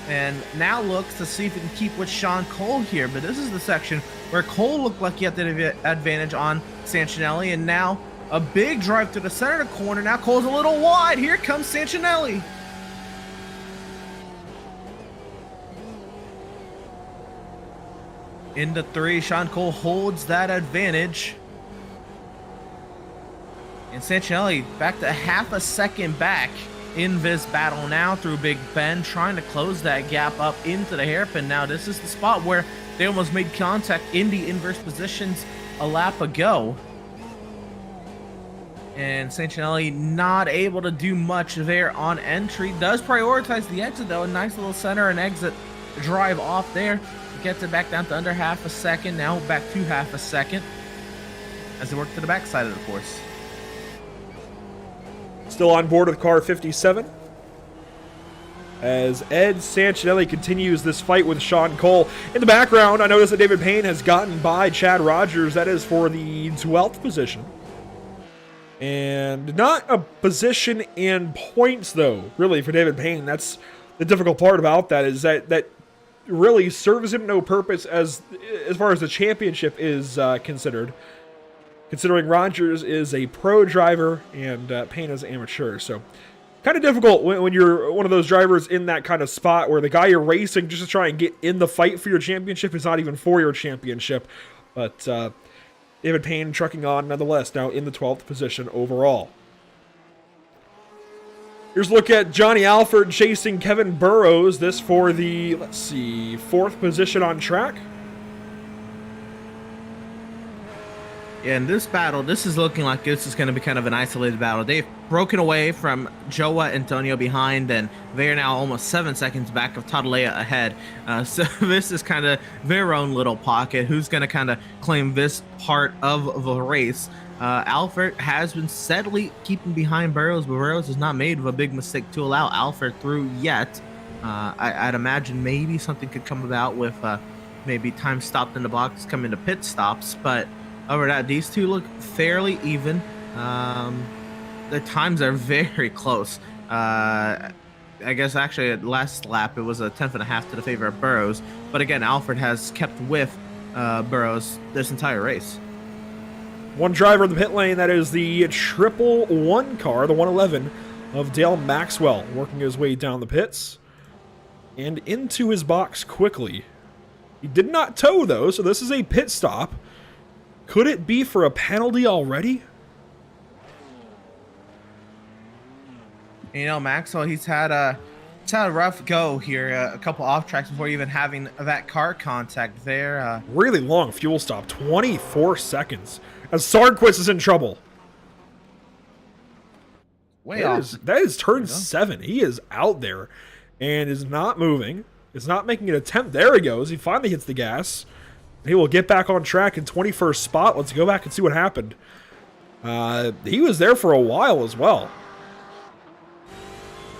And now looks to see if he can keep with Sean Cole here. But this is the section where Cole looked like he had the advantage on Santinelli. And now a big drive to the center of the corner. Now Cole's a little wide. Here comes Santinelli. Into 3, Sean Cole holds that advantage. And Santinelli back to half a second back in this battle now through Big Ben, trying to close that gap up into the hairpin. Now this is the spot where they almost made contact in the inverse positions a lap ago. And Santinelli not able to do much there on entry. Does prioritize the exit though. A nice little center and exit drive off there. Gets it back down to under half a second. Now back to half a second as they work to the backside of the course. Still on board with car 57. As Ed Santinelli continues this fight with Sean Cole. In the background, I notice that David Payne has gotten by Chad Rogers. That is for the 12th position. And not a position in points, though, really, for David Payne. That's the difficult part about that, is that really serves him no purpose as far as the championship is considered. Considering Rogers is a pro driver and Payne is amateur. So kind of difficult when you're one of those drivers in that kind of spot where the guy you're racing just to try and get in the fight for your championship is not even for your championship. But David Payne trucking on nonetheless, now in the 12th position overall. Here's a look at Johnny Alford chasing Kevin Burrows. This for the, 4th position on track. Yeah, in this battle, this is looking like this is going to be kind of an isolated battle. They've broken away from Joa Antonio behind, and they are now almost 7 seconds back of Tadalea ahead. So this is kind of their own little pocket. Who's going to kind of claim this part of the race? Alfred has been steadily keeping behind Burrows, but Burrows has not made a big mistake to allow Alfred through yet. I'd imagine maybe something could come about with maybe time stopped in the box coming to pit stops, but over that, these two look fairly even. The times are very close. I guess actually at last lap it was a 10th and a half to the favor of Burrows, but again, Alfred has kept with Burrows this entire race. One driver in the pit lane, that is the 111 car, the 111 of Dale Maxwell, working his way down the pits and into his box quickly. He did not tow though, so this is a pit stop. Could it be for a penalty already? You know, Maxwell, he's had a rough go here, a couple off tracks before even having that car contact there. Really long fuel stop, 24 seconds. As Sargquist is in trouble. Way off. That is turn 7. He is out there and is not moving. Is not making an attempt. There he goes. He finally hits the gas. He will get back on track in 21st spot. Let's go back and see what happened. He was there for a while as well.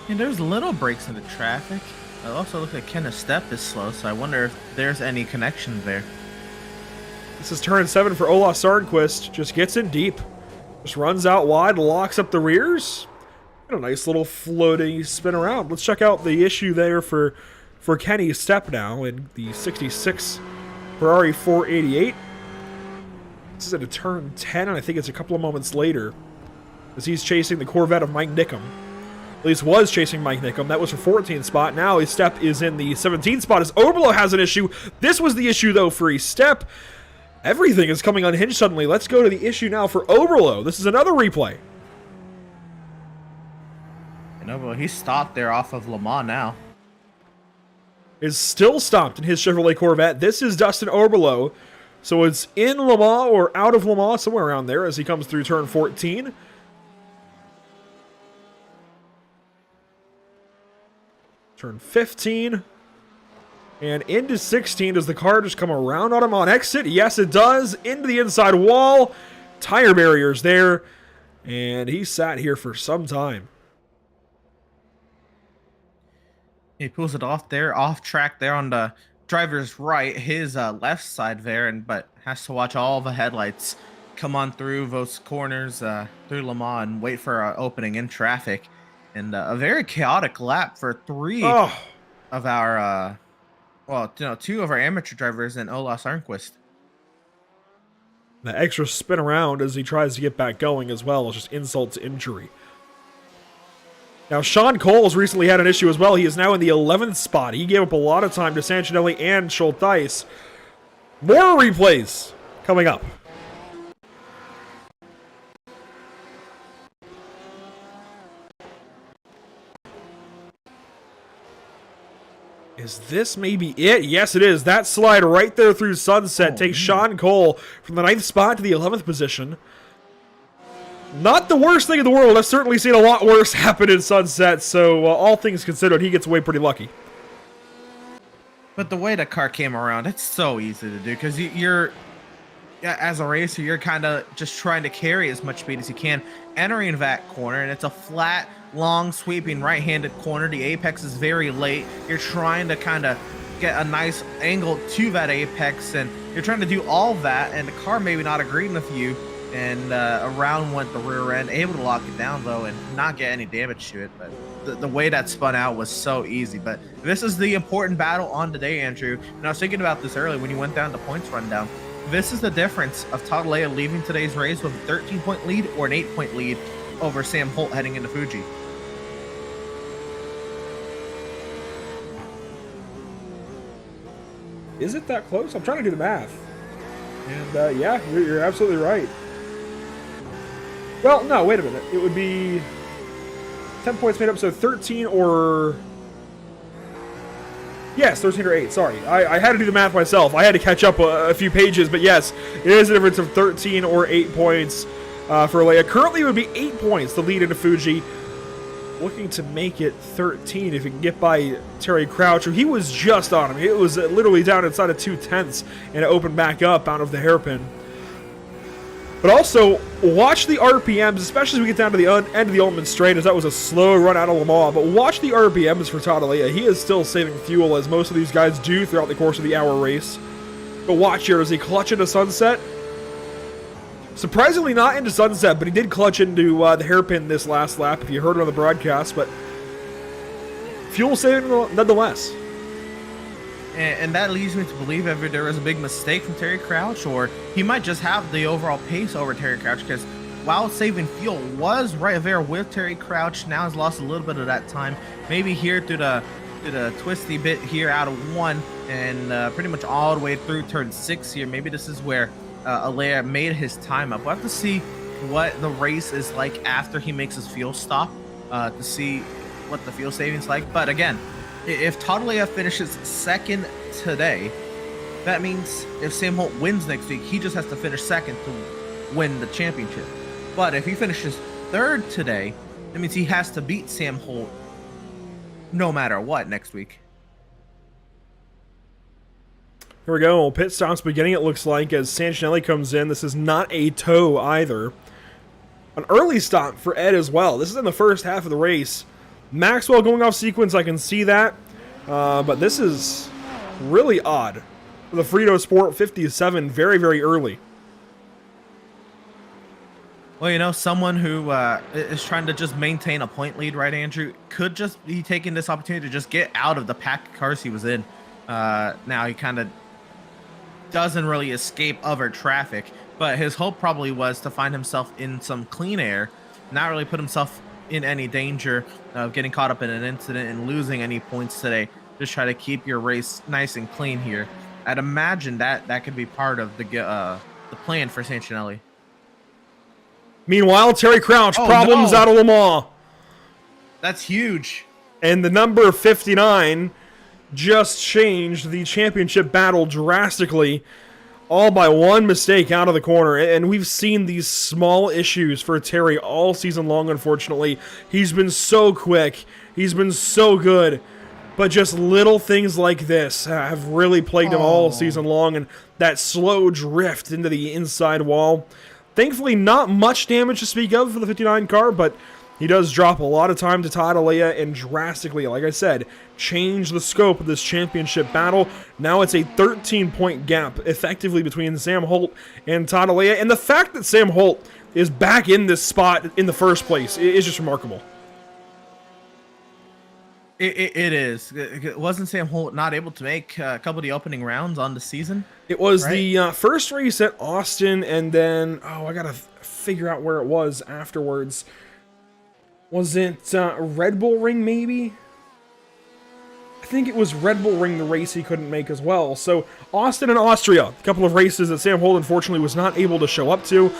And there's little breaks in the traffic. I also look like Kenneth's step is slow, so I wonder if there's any connection there. This is turn 7 for Ola Sargquist. Just gets in deep. Just runs out wide, locks up the rears. A nice little floating spin around. Let's check out the issue there for Kenny's step now in the 66 Ferrari 488. This is at a turn 10, and I think it's a couple of moments later as he's chasing the Corvette of Mike Nickum. At least was chasing Mike Nickum. That was for 14th spot. Now his step is in the 17th spot as Oberlo has an issue. This was the issue, though, for his step. Everything is coming unhinged suddenly. Let's go to the issue now for Oberlo. This is another replay. And Oberlo, he's stopped there off of Le Mans now. Is still stopped in his Chevrolet Corvette. This is Dustin Oberlo. So it's in Le Mans or out of Le Mans, somewhere around there as he comes through turn 14. Turn 15. And into 16. Does the car just come around on him on exit? Yes, it does. Into the inside wall. Tire barriers there. And he sat here for some time. He pulls it off there, off track there on the driver's right, his left side there, but has to watch all the headlights come on through those corners through Le Mans and wait for an opening in traffic. And a very chaotic lap for three of our, two of our amateur drivers and Olas Arnquist. The extra spin around as he tries to get back going as well is just insult to injury. Now, Sean Cole's recently had an issue as well. He is now in the 11th spot. He gave up a lot of time to Sancinelli and Schultheis. More replays coming up. Is this maybe it? Yes, it is. That slide right there through Sunset takes Sean Cole from the 9th spot to the 11th position. Not the worst thing in the world. I've certainly seen a lot worse happen in Sunset, so all things considered, he gets away pretty lucky. But the way the car came around, it's so easy to do because you're, as a racer, you're kind of just trying to carry as much speed as you can, entering that corner, and it's a flat, long, sweeping right-handed corner. The apex is very late. You're trying to kind of get a nice angle to that apex, and you're trying to do all that, and the car maybe not agreeing with you. And around went the rear end, able to lock it down though and not get any damage to it. But the way that spun out was so easy. But this is the important battle on today, Andrew. And I was thinking about this earlier when you went down the points rundown. This is the difference of Todd Alea leaving today's race with a 13-point lead or an 8-point lead over Sam Holt heading into Fuji. Is it that close? I'm trying to do the math. And yeah, you're absolutely right. Well, no, wait a minute. It would be 10 points made up, so 13 or... Yes, 13 or 8, sorry. I had to do the math myself. I had to catch up a few pages, but yes, it is a difference of 13 or 8 points for Alea. Currently, it would be 8 points to lead into Fuji. Looking to make it 13 if he can get by Terry Crouch. He was just on him. It was literally down inside of 2/10 and it opened back up out of the hairpin. But also, watch the RPMs, especially as we get down to the end of the Ultimate Straight, as that was a slow run out of Le Mans. But watch the RPMs for Todd Alea. He is still saving fuel, as most of these guys do throughout the course of the hour race. But watch here, as he clutch into Sunset. Surprisingly not into Sunset, but he did clutch into the hairpin this last lap, if you heard it on the broadcast. But fuel saving nonetheless. And that leads me to believe either there was a big mistake from Terry Crouch, or he might just have the overall pace over Terry Crouch, because while saving fuel was right there with Terry Crouch, now has lost a little bit of that time. Maybe here through the twisty bit here out of 1, and pretty much all the way through turn 6 here. Maybe this is where Alea made his time up. We'll have to see what the race is like after he makes his fuel stop to see what the fuel savings like. But again, if Todd Alea finishes second today, that means if Sam Holt wins next week, he just has to finish second to win the championship. But if he finishes third today, that means he has to beat Sam Holt no matter what next week. Here we go. Pit stops beginning, it looks like, as Sancinelli comes in. This is not a tow either. An early stop for Ed as well. This is in the first half of the race. Maxwell going off sequence, I can see that. But this is really odd. For the Frito Sport 57, very, very early. Well, someone who is trying to just maintain a point lead, right, Andrew, could just be taking this opportunity to just get out of the pack of cars he was in. Now he kind of doesn't really escape other traffic, but his hope probably was to find himself in some clean air, not really put himself in any danger of getting caught up in an incident and losing any points today. Just try to keep your race nice and clean here. I'd imagine that could be part of the plan for Santinelli. Meanwhile, Terry Crouch, Oh, problems no. out of Le Mans. That's huge. And the number 59 just changed the championship battle drastically, all by one mistake out of the corner. And we've seen these small issues for Terry all season long, unfortunately. He's been so quick. He's been so good. But just little things like this have really plagued him all season long. And that slow drift into the inside wall. Thankfully, not much damage to speak of for the 59 car, but he does drop a lot of time to Todd Alea and drastically, like I said, change the scope of this championship battle. Now it's a 13-point gap, effectively, between Sam Holt and Todd Alea. And the fact that Sam Holt is back in this spot in the first place is just remarkable. It is. Wasn't Sam Holt not able to make a couple of the opening rounds on the season? It was right? the first race at Austin, and then, I gotta figure out where it was afterwards. Was it Red Bull Ring, maybe? I think it was Red Bull Ring, the race he couldn't make as well. So, Austin and Austria, a couple of races that Sam Holt, unfortunately, was not able to show up to.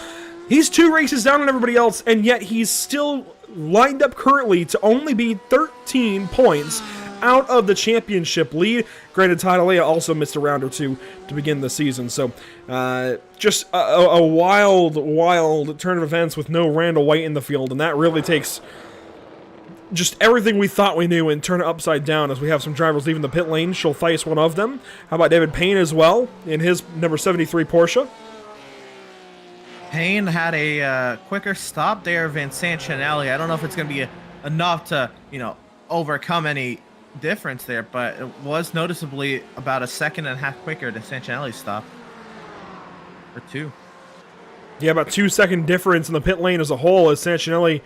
He's 2 races down on everybody else, and yet he's still lined up currently to only be 13 points out of the championship lead. Granted, Todd Alea also missed a round or two to begin the season. So, just a wild turn of events with no Randall White in the field, and that really takes just everything we thought we knew and turn it upside down as we have some drivers leaving the pit lane. Schultheis, one of them. How about David Payne as well in his number 73 Porsche? Payne had a quicker stop there than Santinelli. I don't know if it's going to be enough to, overcome any difference there, but it was noticeably about a second and a half quicker than Santinelli's stop. Or 2. Yeah, about 2-second difference in the pit lane as a whole as Santinelli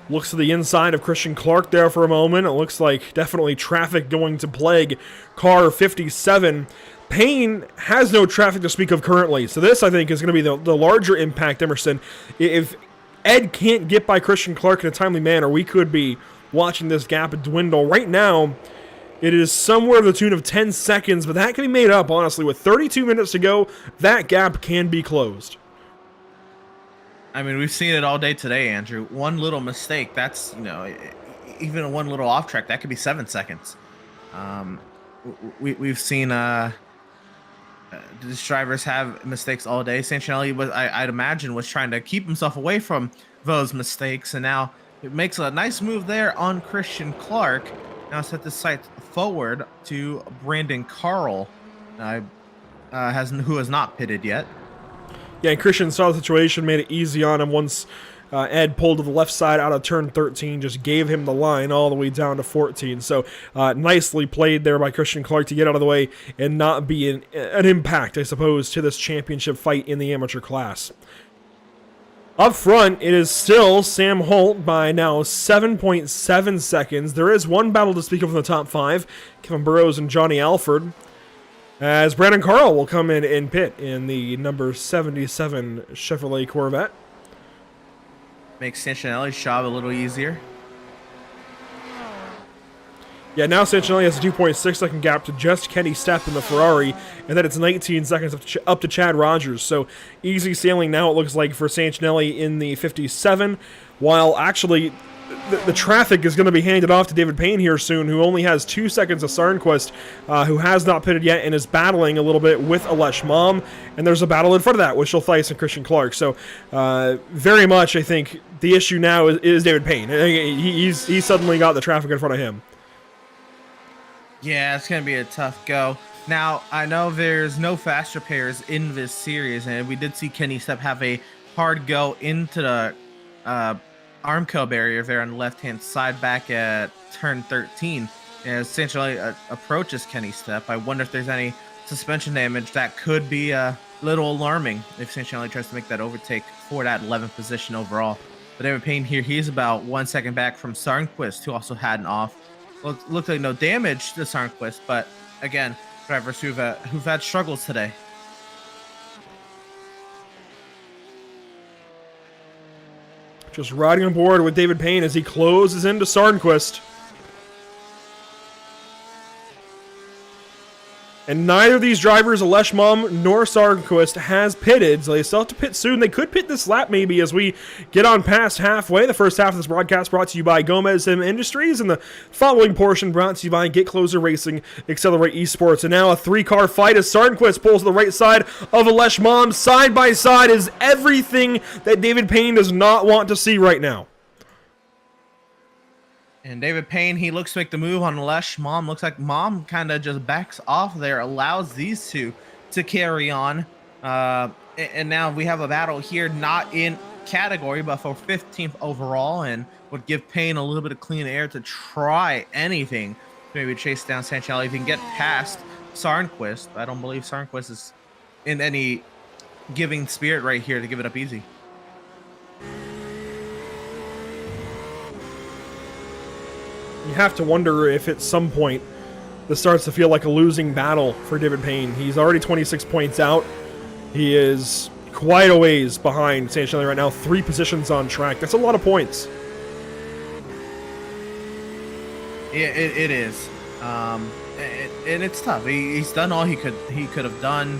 looks to the inside of Christian Clark there for a moment. It looks like definitely traffic going to plague car 57. Payne has no traffic to speak of currently, so this, I think, is going to be the larger impact, Emerson. If Ed can't get by Christian Clark in a timely manner, we could be watching this gap dwindle. Right now, it is somewhere to the tune of 10 seconds, but that can be made up, honestly. With 32 minutes to go, that gap can be closed. I mean, we've seen it all day today, Andrew. One little mistake, that's, even one little off track, that could be 7 seconds. We've seen these drivers have mistakes all day. Santinelli I'd imagine, was trying to keep himself away from those mistakes, and now it makes a nice move there on Christian Clark. Now set the sight forward to Brandon Carl, who has not pitted yet. Yeah, and Christian saw the situation, made it easy on him once Ed pulled to the left side out of turn 13, just gave him the line all the way down to 14. So nicely played there by Christian Clark to get out of the way and not be an impact, I suppose, to this championship fight in the amateur class. Up front, it is still Sam Holt by now 7.7 seconds. There is one battle to speak of in the top 5, Kevin Burrows and Johnny Alford, as Brandon Carl will come in and pit in the number 77 Chevrolet Corvette. Makes Santinelli's job a little easier. Yeah, now Santinelli has a 2.6 second gap to just Kenny Stepp in the Ferrari, and then it's 19 seconds up to Chad Rogers. So easy sailing now, it looks like, for Santinelli in the 57, while actually the traffic is going to be handed off to David Payne here soon, who only has 2 seconds of Sarnquist, who has not pitted yet and is battling a little bit with Alesh Mom. And there's a battle in front of that with Schultheis and Christian Clark. So very much, I think, the issue now is David Payne. He's suddenly got the traffic in front of him. Yeah, it's going to be a tough go. Now, I know there's no fast repairs in this series, and we did see Kenny Stepp have a hard go into the Armco barrier there on the left-hand side back at turn 13. As Santinelli approaches Kenny Stepp, I wonder if there's any suspension damage that could be little alarming if Sanchelle tries to make that overtake for that 11th position overall. But David Payne here, he's about 1 second back from Sarnquist, who also had an off. Looked like no damage to Sarnquist, but again, drivers who've had struggles today. Just riding on board with David Payne as he closes into Sarnquist. And neither of these drivers, Leshmom nor Sarnquist, has pitted, so they still have to pit soon. They could pit this lap maybe as we get on past halfway. The first half of this broadcast brought to you by Gomez Sim Industries, and the following portion brought to you by Get Closer Racing, Accelerate Esports. And now a three-car fight as Sarnquist pulls to the right side of Leshmom. Side by side is everything that David Payne does not want to see right now. And David Payne, he looks to make the move on Lesh. Looks like Mom kind of just backs off there, allows these two to carry on. And now we have a battle here, not in category, but for 15th overall, and would give Payne a little bit of clean air to try anything to maybe chase down Sanchelle. If he can get past Sarnquist, I don't believe Sarnquist is in any giving spirit right here to give it up easy. You have to wonder if at some point this starts to feel like a losing battle for David Payne. He's already 26 points out. He is quite a ways behind Sanchelle right now, 3 positions on track. That's a lot of points. Yeah, it is. And it's tough. He's done all he could have done.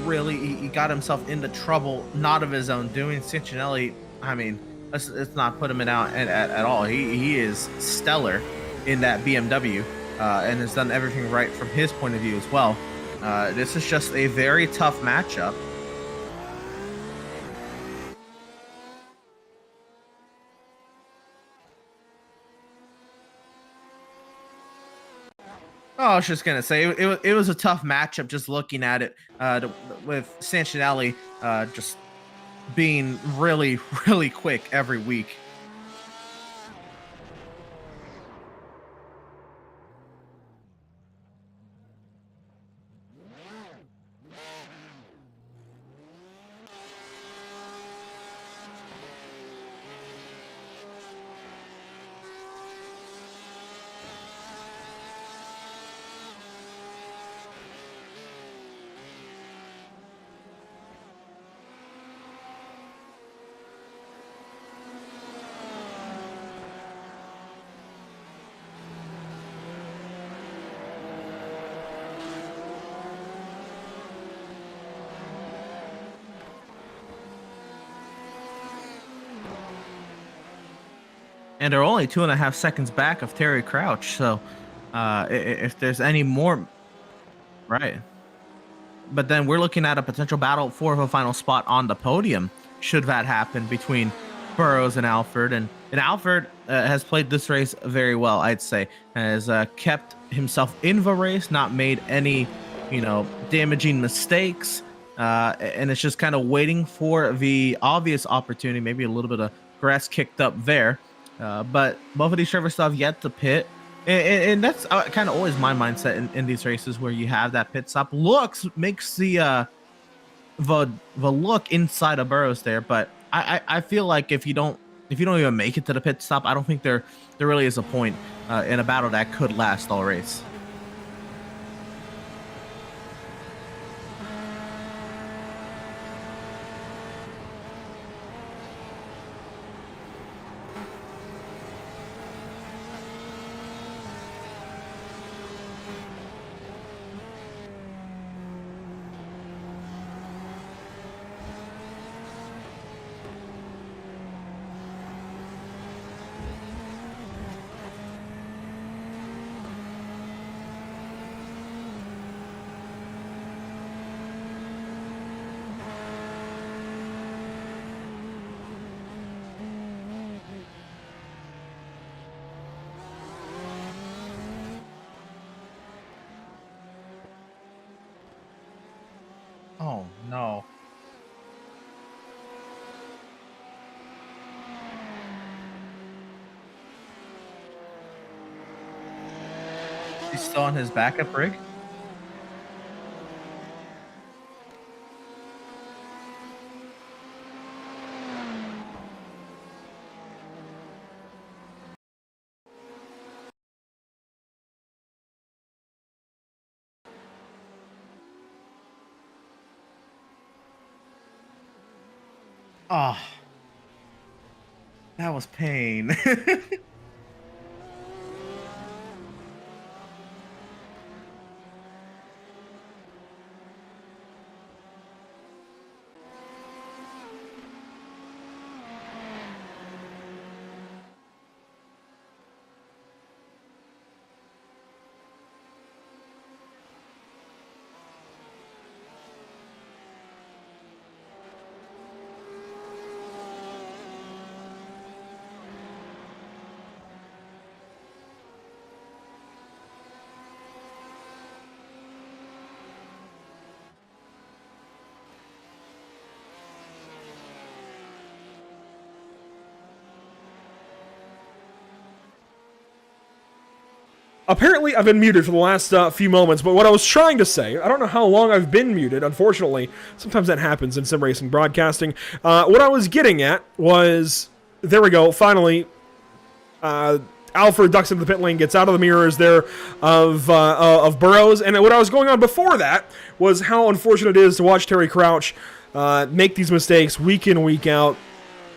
Really, he got himself into trouble, not of his own doing. Sanchelle, I mean, let's not put him in out at all. He is stellar in that BMW and has done everything right from his point of view as well. This is just a very tough matchup. Oh, I was just gonna say it was a tough matchup. Just looking at it, with Sanchelle just being really, really quick every week. And they're only 2.5 seconds back of Terry Crouch. So if there's any more, right. But then we're looking at a potential battle for the final spot on the podium, should that happen, between Burrows and Alfred. And Alfred has played this race very well, I'd say. Has kept himself in the race, not made any, damaging mistakes. And it's just kind of waiting for the obvious opportunity, maybe a little bit of grass kicked up there. But both of these drivers still have yet to pit. And that's kind of always my mindset in these races, where you have that pit stop. Makes the look inside of Burrows there. But I feel like if you don't even make it to the pit stop, I don't think there really is a point in a battle that could last all race. Oh, no. He's still on his backup rig? Oh, that was pain. Apparently, I've been muted for the last few moments, but what I was trying to say, I don't know how long I've been muted, unfortunately. Sometimes that happens in sim racing broadcasting. What I was getting at was, there we go, finally, Alfred ducks into the pit lane, gets out of the mirrors there of Burrows, and what I was going on before that was how unfortunate it is to watch Terry Crouch make these mistakes week in, week out,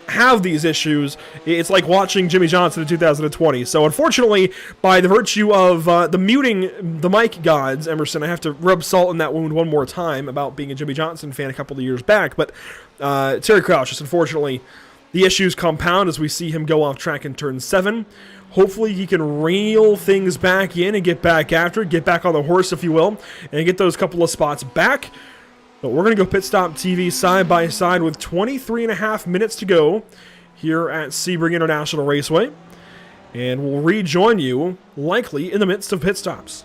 have these issues. It's like watching Jimmy Johnson in 2020. So unfortunately, by the virtue of the muting the mic gods, Emerson, I have to rub salt in that wound one more time about being a Jimmy Johnson fan a couple of years back. But Terry Crouch, just unfortunately, the issues compound as we see him go off track in turn 7. Hopefully he can reel things back in and get back after it, get back on the horse, if you will, and get those couple of spots back. But we're going to go Pit Stop TV side by side with 23 and a half minutes to go here at Sebring International Raceway. And we'll rejoin you likely in the midst of pit stops.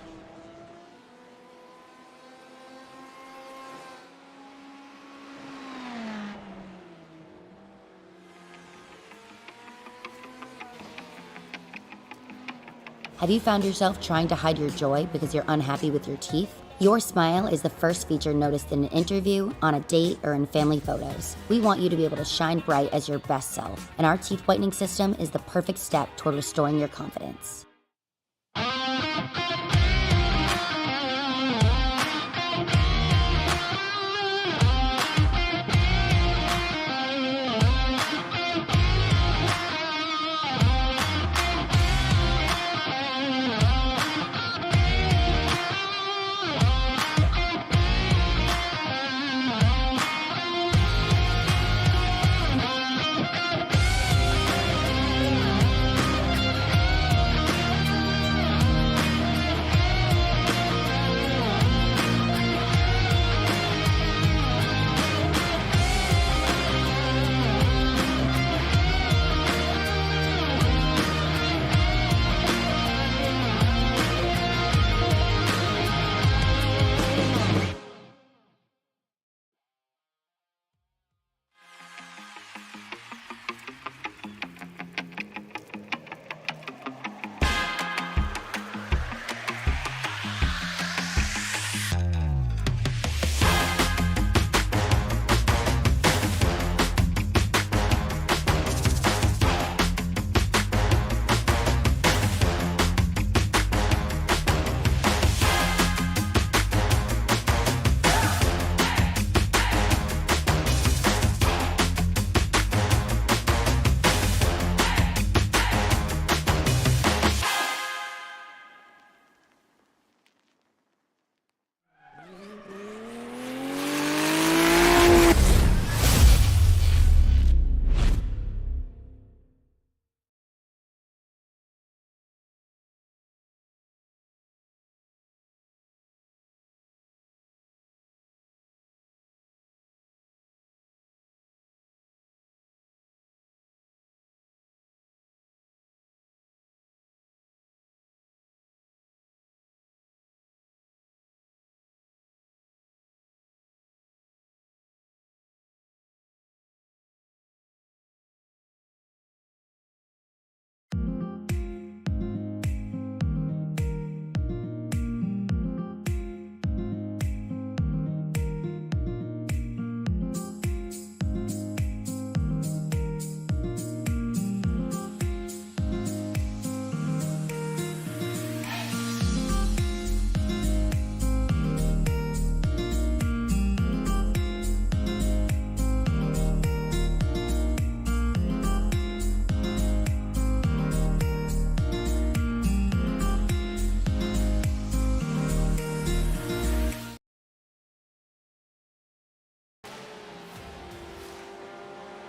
Have you found yourself trying to hide your joy because you're unhappy with your teeth? Your smile is the first feature noticed in an interview, on a date, or in family photos. We want you to be able to shine bright as your best self, and our teeth whitening system is the perfect step toward restoring your confidence.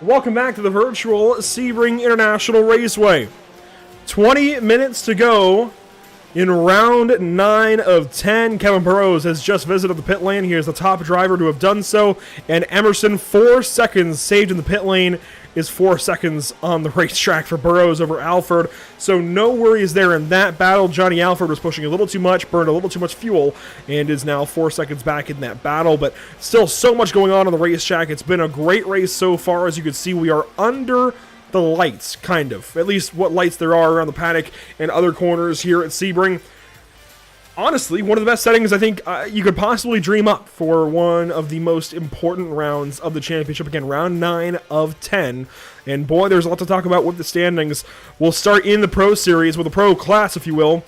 Welcome back to the virtual Sebring International Raceway. 20 minutes to go in round 9 of 10. Kevin Burrows has just visited the pit lane. He is the top driver to have done so. And Emerson, 4 seconds saved in the pit lane, is 4 seconds on the racetrack for Burrows over Alford. So no worries there in that battle. Johnny Alford was pushing a little too much, burned a little too much fuel, and is now 4 seconds back in that battle. But still so much going on the racetrack. It's been a great race so far. As you can see, we are under the lights, kind of. At least what lights there are around the paddock and other corners here at Sebring. Honestly, one of the best settings I think you could possibly dream up for one of the most important rounds of the championship. Again, round 9 of 10. And boy, there's a lot to talk about with the standings. We'll start in the Pro Series, with the Pro Class, if you will.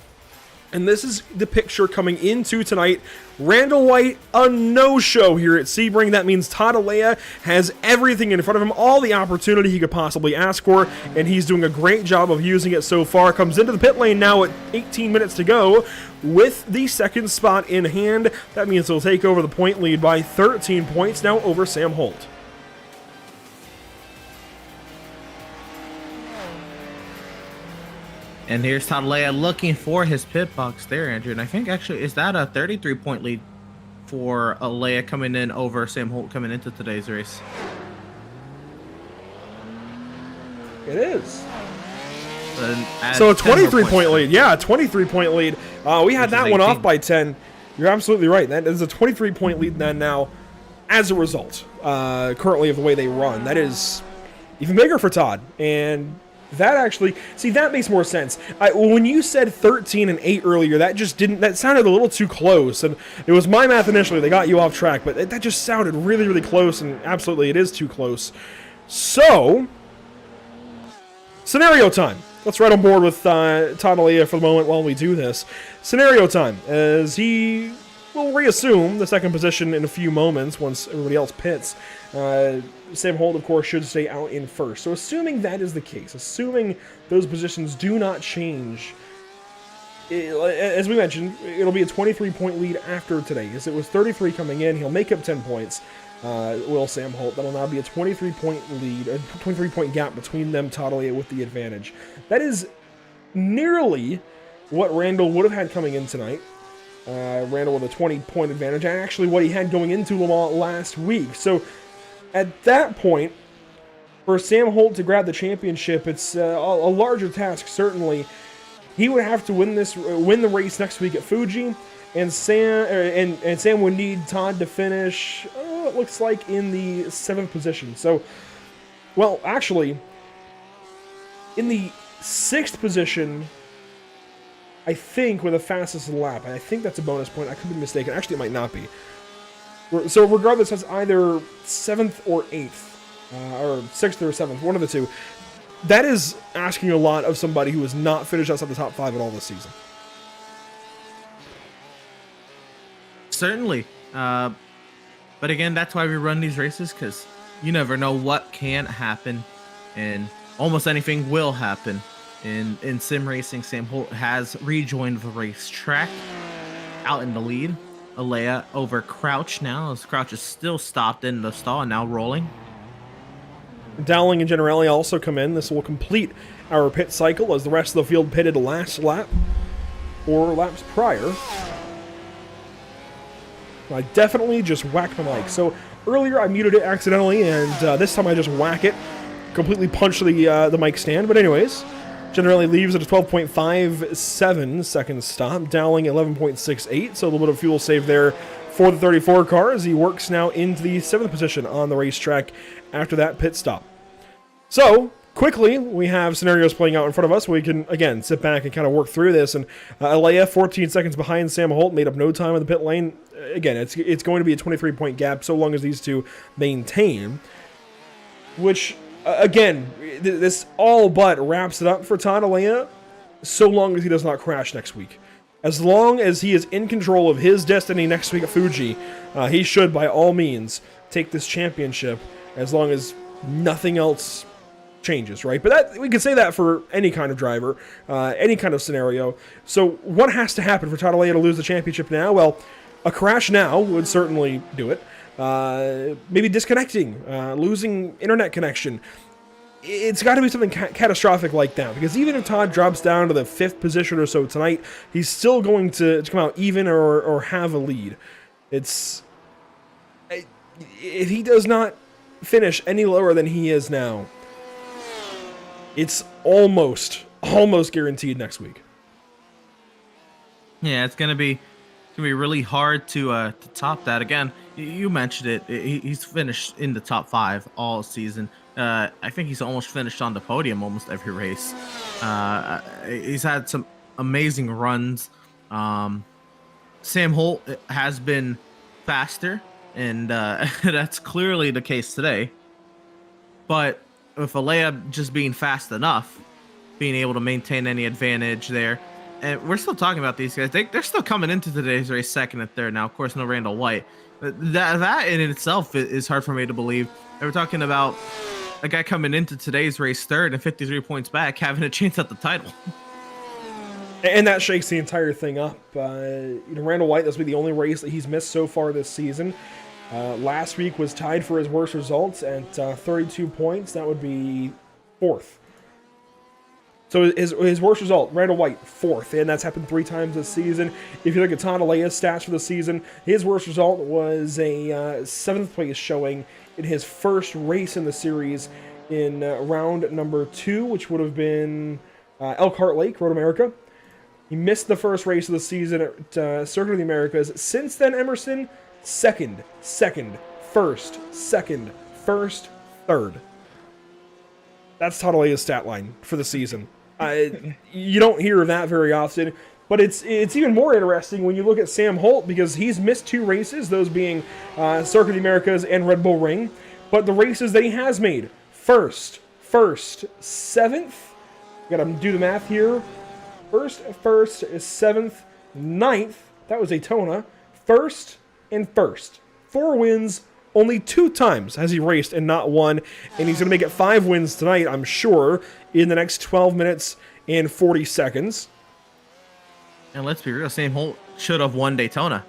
And this is the picture coming into tonight. Randall White, a no-show here at Sebring. That means Todd Alea has everything in front of him, all the opportunity he could possibly ask for, and he's doing a great job of using it so far. Comes into the pit lane now at 18 minutes to go with the second spot in hand. That means he'll take over the point lead by 13 points now over Sam Holt. And here's Tadalea looking for his pit box there, Andrew. And I think actually, is that a 33-point lead for Alea coming in over Sam Holt coming into today's race? It is. So a 23-point lead. Yeah, a 23-point lead. We had that one off by 10. You're absolutely right. That is a 23-point lead then now as a result, currently, of the way they run. That is even bigger for Todd. And that actually, see, that makes more sense. When you said 13 and 8 earlier, that just didn't, that sounded a little too close. And it was my math initially, they got you off track, but that just sounded really, really close, and absolutely it is too close. So, scenario time. Let's right on board with Todd Alea for the moment while we do this. Scenario time, as he will reassume the second position in a few moments once everybody else pits. Sam Holt, of course, should stay out in first. So assuming that is the case, assuming those positions do not change, as we mentioned, it'll be a 23-point lead after today. As it was 33 coming in, he'll make up 10 points. Will Sam Holt. That'll now be a 23-point lead, a 23-point gap between them, Todd Alea with the advantage. That is nearly what Randall would have had coming in tonight. Randall with a 20-point advantage, and actually what he had going into Le Mans last week. So at that point, for Sam Holt to grab the championship, it's a larger task, certainly. He would have to win the race next week at Fuji, and Sam would need Todd to finish, it looks like, in the 7th position. So, well, actually, in the 6th position, I think, with the fastest lap. I think that's a bonus point. I could be mistaken. Actually, it might not be. So regardless, that's either 7th or 8th, or 6th or 7th, one of the two. That is asking a lot of somebody who has not finished outside the top 5 at all this season. Certainly. But again, that's why we run these races, because you never know what can happen, and almost anything will happen. In sim racing, Sam Holt has rejoined the racetrack, out in the lead. Alea over Crouch now, as Crouch is still stopped in the stall and now rolling. Dowling and Generelli also come in. This will complete our pit cycle as the rest of the field pitted last lap or laps prior. I definitely just whacked my mic. So earlier I muted it accidentally, and this time I just whack it. Completely punch the mic stand. But anyways, Generelli leaves at a 12.57 second stop. Dowling 11.68, so a little bit of fuel save there for the 34 car as he works now into the 7th position on the racetrack after that pit stop. So, quickly, we have scenarios playing out in front of us. We can, again, sit back and kind of work through this. And Alea, 14 seconds behind Sam Holt, made up no time in the pit lane. Again, it's going to be a 23-point gap so long as these two maintain. Which, again, this all but wraps it up for Todd Alea, so long as he does not crash next week. As long as he is in control of his destiny next week at Fuji, he should, by all means, take this championship, as long as nothing else changes, right? But we can say that for any kind of driver, any kind of scenario. So what has to happen for Todd Alea to lose the championship now? Well, a crash now would certainly do it. maybe disconnecting, losing internet connection. It's got to be something catastrophic like that, because even if Todd drops down to the 5th position or so tonight, he's still going to come out even or have a lead. If he does not finish any lower than he is now, it's almost guaranteed next week. Yeah, it's gonna be really hard to top that. Again, you mentioned it. He's finished in the top 5 all season. I think he's almost finished on the podium almost every race. He's had some amazing runs. Sam Holt has been faster, and that's clearly the case today. But with Alea just being fast enough, being able to maintain any advantage there, and we're still talking about these guys. They're still coming into today's race 2nd and 3rd now. Of course, no Randall White. But that in itself is hard for me to believe. And we're talking about a guy coming into today's race 3rd and 53 points back, having a chance at the title. And that shakes the entire thing up. Randall White, this will be the only race that he's missed so far this season. Last week was tied for his worst results at 32 points. That would be 4th. So his worst result, Randall White, 4th, and that's happened 3 times this season. If you look at Todd Alea's stats for the season, his worst result was a 7th place showing in his first race in the series in round number 2, which would have been Elkhart Lake, Road America. He missed the first race of the season at Circuit of the Americas. Since then, Emerson, 2nd, 1st, 2nd, 1st, 3rd. That's Todd Alea's stat line for the season. You don't hear of that very often, but it's even more interesting when you look at Sam Holt, because he's missed 2 races, those being Circuit of the Americas and Red Bull Ring, but the races that he has made, 1st, 7th, gotta do the math here, 1st is 7th, 9th, that was Daytona, 1st and 1st, 4 wins. Only 2 times has he raced and not won, and he's going to make it 5 wins tonight, I'm sure, in the next 12 minutes and 40 seconds. And let's be real, Sam Holt should have won Daytona.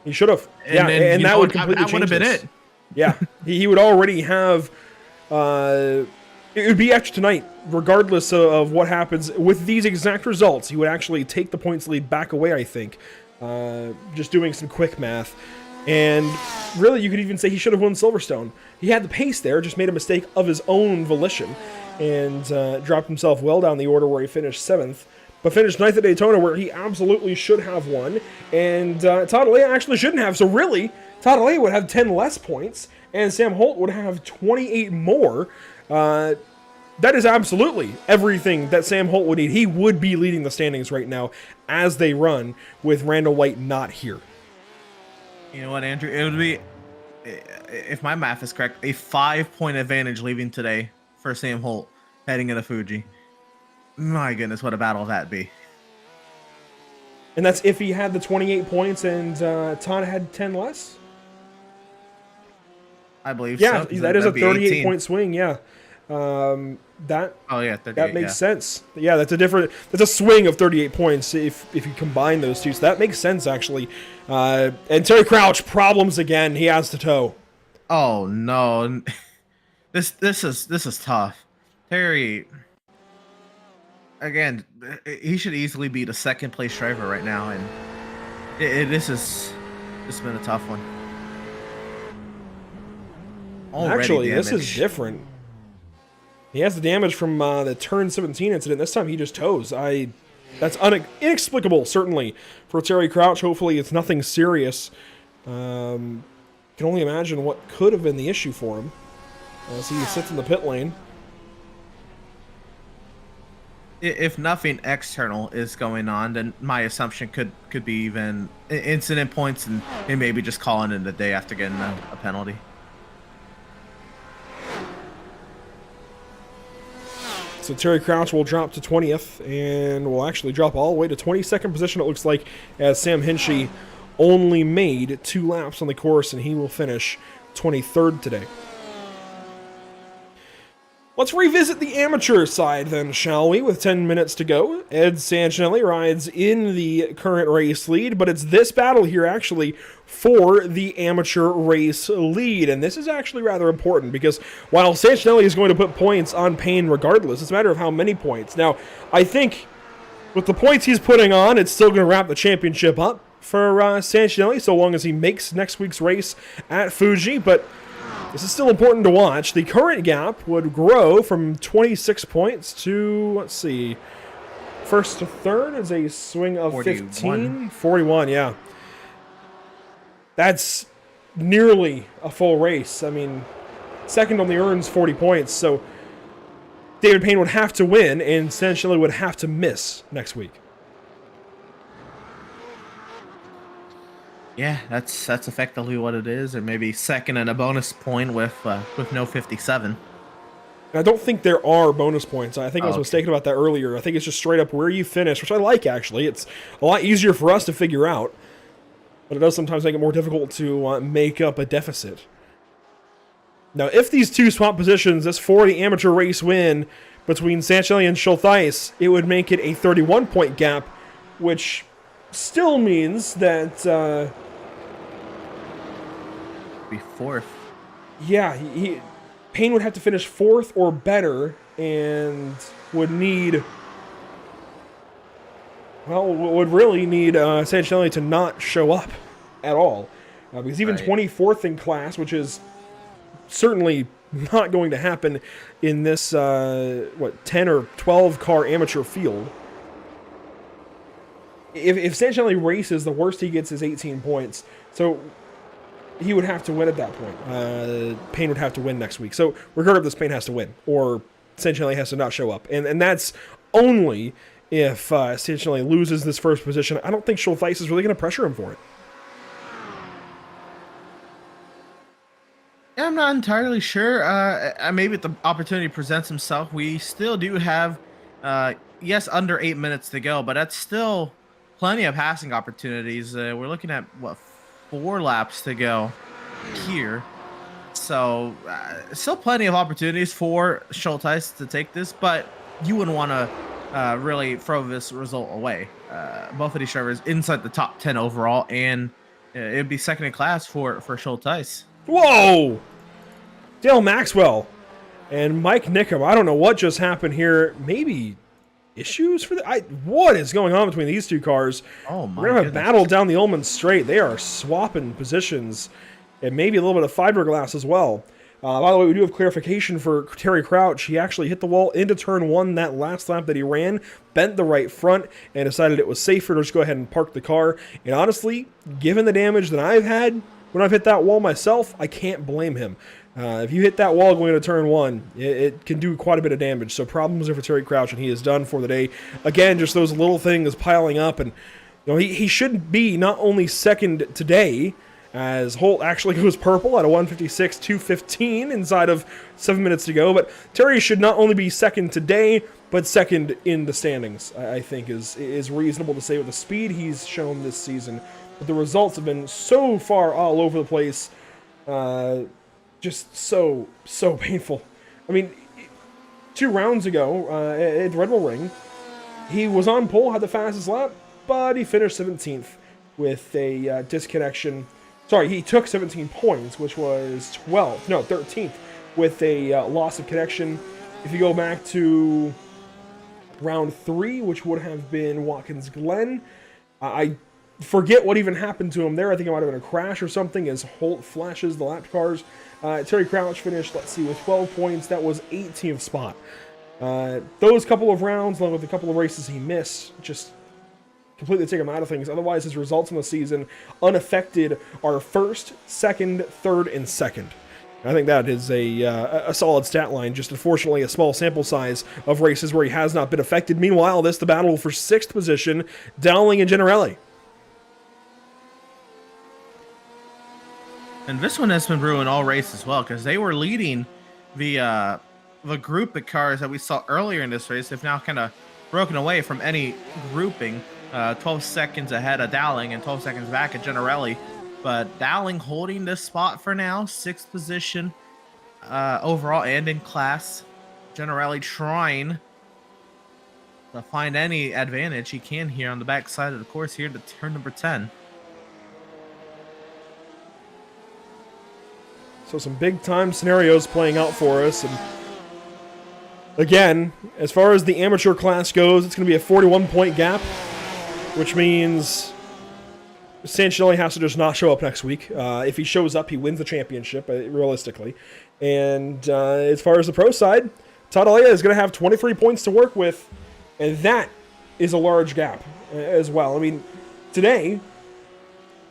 He should have. Yeah, and that would completely change have been this. it. Yeah, he would already have... it would be extra tonight, regardless of what happens. With these exact results, he would actually take the points lead back away, I think. Just doing some quick math. And really, you could even say he should have won Silverstone. He had the pace there, just made a mistake of his own volition, and dropped himself well down the order where he finished 7th, but finished 9th at Daytona, where he absolutely should have won, and Todd Alea actually shouldn't have. So really, Todd Alea would have 10 less points, and Sam Holt would have 28 more. That is absolutely everything that Sam Holt would need. He would be leading the standings right now as they run, with Randall White not here. You know what, Andrew? It would be, if my math is correct, a 5-point advantage leaving today for Sam Holt heading into Fuji. My goodness, what a battle that'd be. And that's if he had the 28 points and Todd had 10 less? I believe so. Yeah, that is a 38-point 18. swing, yeah. That makes sense. Yeah, that's a swing of 38 points if you combine those two. So that makes sense, actually. And Terry Crouch, problems again. He has to tow. Oh no, this is tough. Terry, again, he should easily be the 2nd place driver right now, and this has been a tough one. Actually, this is different. He has the damage from the turn 17 incident. This time he just tows. That's inexplicable, certainly, for Terry Crouch. Hopefully it's nothing serious. Can only imagine what could have been the issue for him as he sits in the pit lane. If nothing external is going on, then my assumption could be even incident points and maybe just calling it a day after getting a penalty. So Terry Crouch will drop to 20th and will actually drop all the way to 22nd position, it looks like, as Sam Hinchey only made 2 laps on the course, and he will finish 23rd today. Let's revisit the amateur side then, shall we? With 10 minutes to go, Ed Sancinelli rides in the current race lead, but it's this battle here actually for the amateur race lead, and this is actually rather important because while Sancinelli is going to put points on Payne regardless, it's a matter of how many points. Now, I think with the points he's putting on, it's still going to wrap the championship up for Sancinelli, so long as he makes next week's race at Fuji, but this is still important to watch. The current gap would grow from 26 points to, let's see, first to third is a swing of 41. 15. 41, yeah. That's nearly a full race. I mean, second only earns 40 points, so David Payne would have to win, and Sancinelli would have to miss next week. Yeah, that's effectively what it is, or maybe second and a bonus point with no 57. I don't think there are bonus points. I think I was okay. mistaken about that earlier. I think it's just straight up where you finish, which I like, actually. It's a lot easier for us to figure out, but it does sometimes make it more difficult to make up a deficit. Now, if these two swap positions, this for the amateur race win between Sancinelli and Schultheis, it would make it a 31-point gap, which still means that Be fourth. yeah, Payne would have to finish fourth or better and would need, well, would really need Sancinelli to not show up at all. Because even Right. 24th in class, which is certainly not going to happen in this, 10 or 12 car amateur field. If Sancinelli races, the worst he gets is 18 points. So he would have to win at that point. Payne would have to win next week. So regardless, Payne has to win, or Sancinelli has to not show up. And that's only if Sancinelli loses this first position. I don't think Schultheis is really going to pressure him for it. Yeah, I'm not entirely sure. Maybe if the opportunity presents himself, we still do have, yes, under 8 minutes to go, but that's still plenty of passing opportunities. We're looking at, 4 laps to go here. So, still plenty of opportunities for Schultheis to take this, but you wouldn't want to really throw this result away. Both of these drivers inside the top 10 overall, and it'd be second in class for Schultheis. Whoa! Dale Maxwell and Mike Nickham. I don't know what just happened here. Maybe issues for the... what is going on between these two cars? Oh, my We're going to have a goodness. battle down the Ullman Straight. They are swapping positions, and maybe a little bit of fiberglass as well. By the way, we do have clarification for Terry Crouch. He actually hit the wall into turn 1 that last lap that he ran, bent the right front, and decided it was safer to just go ahead and park the car. And honestly, given the damage that I've had when I've hit that wall myself, I can't blame him. If you hit that wall going into turn 1, it can do quite a bit of damage. So problems are for Terry Crouch, and he is done for the day. Again, just those little things piling up, and he should be not only second today, as Holt actually goes purple at a 156.215 inside of 7 minutes to go, but Terry should not only be second today, but second in the standings, I think is reasonable to say with the speed he's shown this season. But the results have been so far all over the place. Just so painful. I mean, 2 rounds ago at Red Bull Ring, he was on pole, had the fastest lap, but he finished 17th with a disconnection. Sorry, he took 17 points, which was 13th, with a loss of connection. If you go back to round 3, which would have been Watkins Glen, I forget what even happened to him there. I think it might have been a crash or something as Holt flashes the lap cars. Terry Crouch finished, with 12 points. That was 18th spot. Those couple of rounds, along with a couple of races he missed, just completely take him out of things. Otherwise, his results in the season, unaffected, are first, second, third, and second. I think that is a solid stat line. Just unfortunately a small sample size of races where he has not been affected. Meanwhile, the battle for 6th position, Dowling and Generelli. And this one has been brewing all race as well, because they were leading the group of cars that we saw earlier in this race. They've now kind of broken away from any grouping. 12 seconds ahead of Dowling and 12 seconds back at Generelli. But Dowling holding this spot for now, 6th position overall and in class. Generali trying to find any advantage he can here on the back side of the course here to turn number 10. So some big time scenarios playing out for us. And again, as far as the amateur class goes, it's going to be a 41-point gap, which means Sancinelli has to just not show up next week. If he shows up, he wins the championship, realistically. And as far as the pro side, Todd Alea is going to have 23 points to work with, and that is a large gap as well. I mean, today,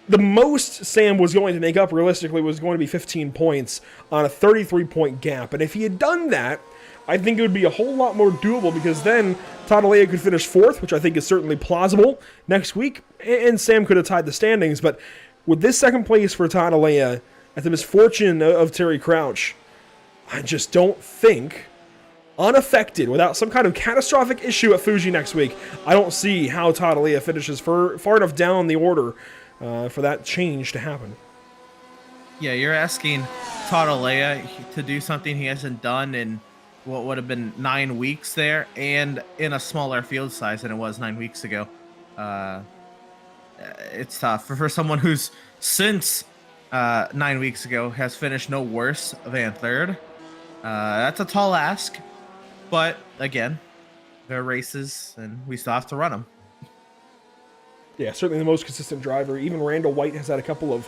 the most Sam was going to make up realistically was going to be 15 points on a 33-point gap. And if he had done that, I think it would be a whole lot more doable, because then Todd Alea could finish 4th, which I think is certainly plausible next week, and Sam could have tied the standings. But with this second place for Todd Alea, at the misfortune of Terry Crouch, I just don't think, unaffected, without some kind of catastrophic issue at Fuji next week, I don't see how Todd Alea finishes far enough down the order for that change to happen. Yeah, you're asking Todd Alea to do something he hasn't done in what would have been 9 weeks there, and in a smaller field size than it was 9 weeks ago. It's tough for someone who's since 9 weeks ago has finished no worse than 3rd. That's a tall ask, but again, there are races and we still have to run them. Yeah, certainly the most consistent driver. Even Randall White has had a couple of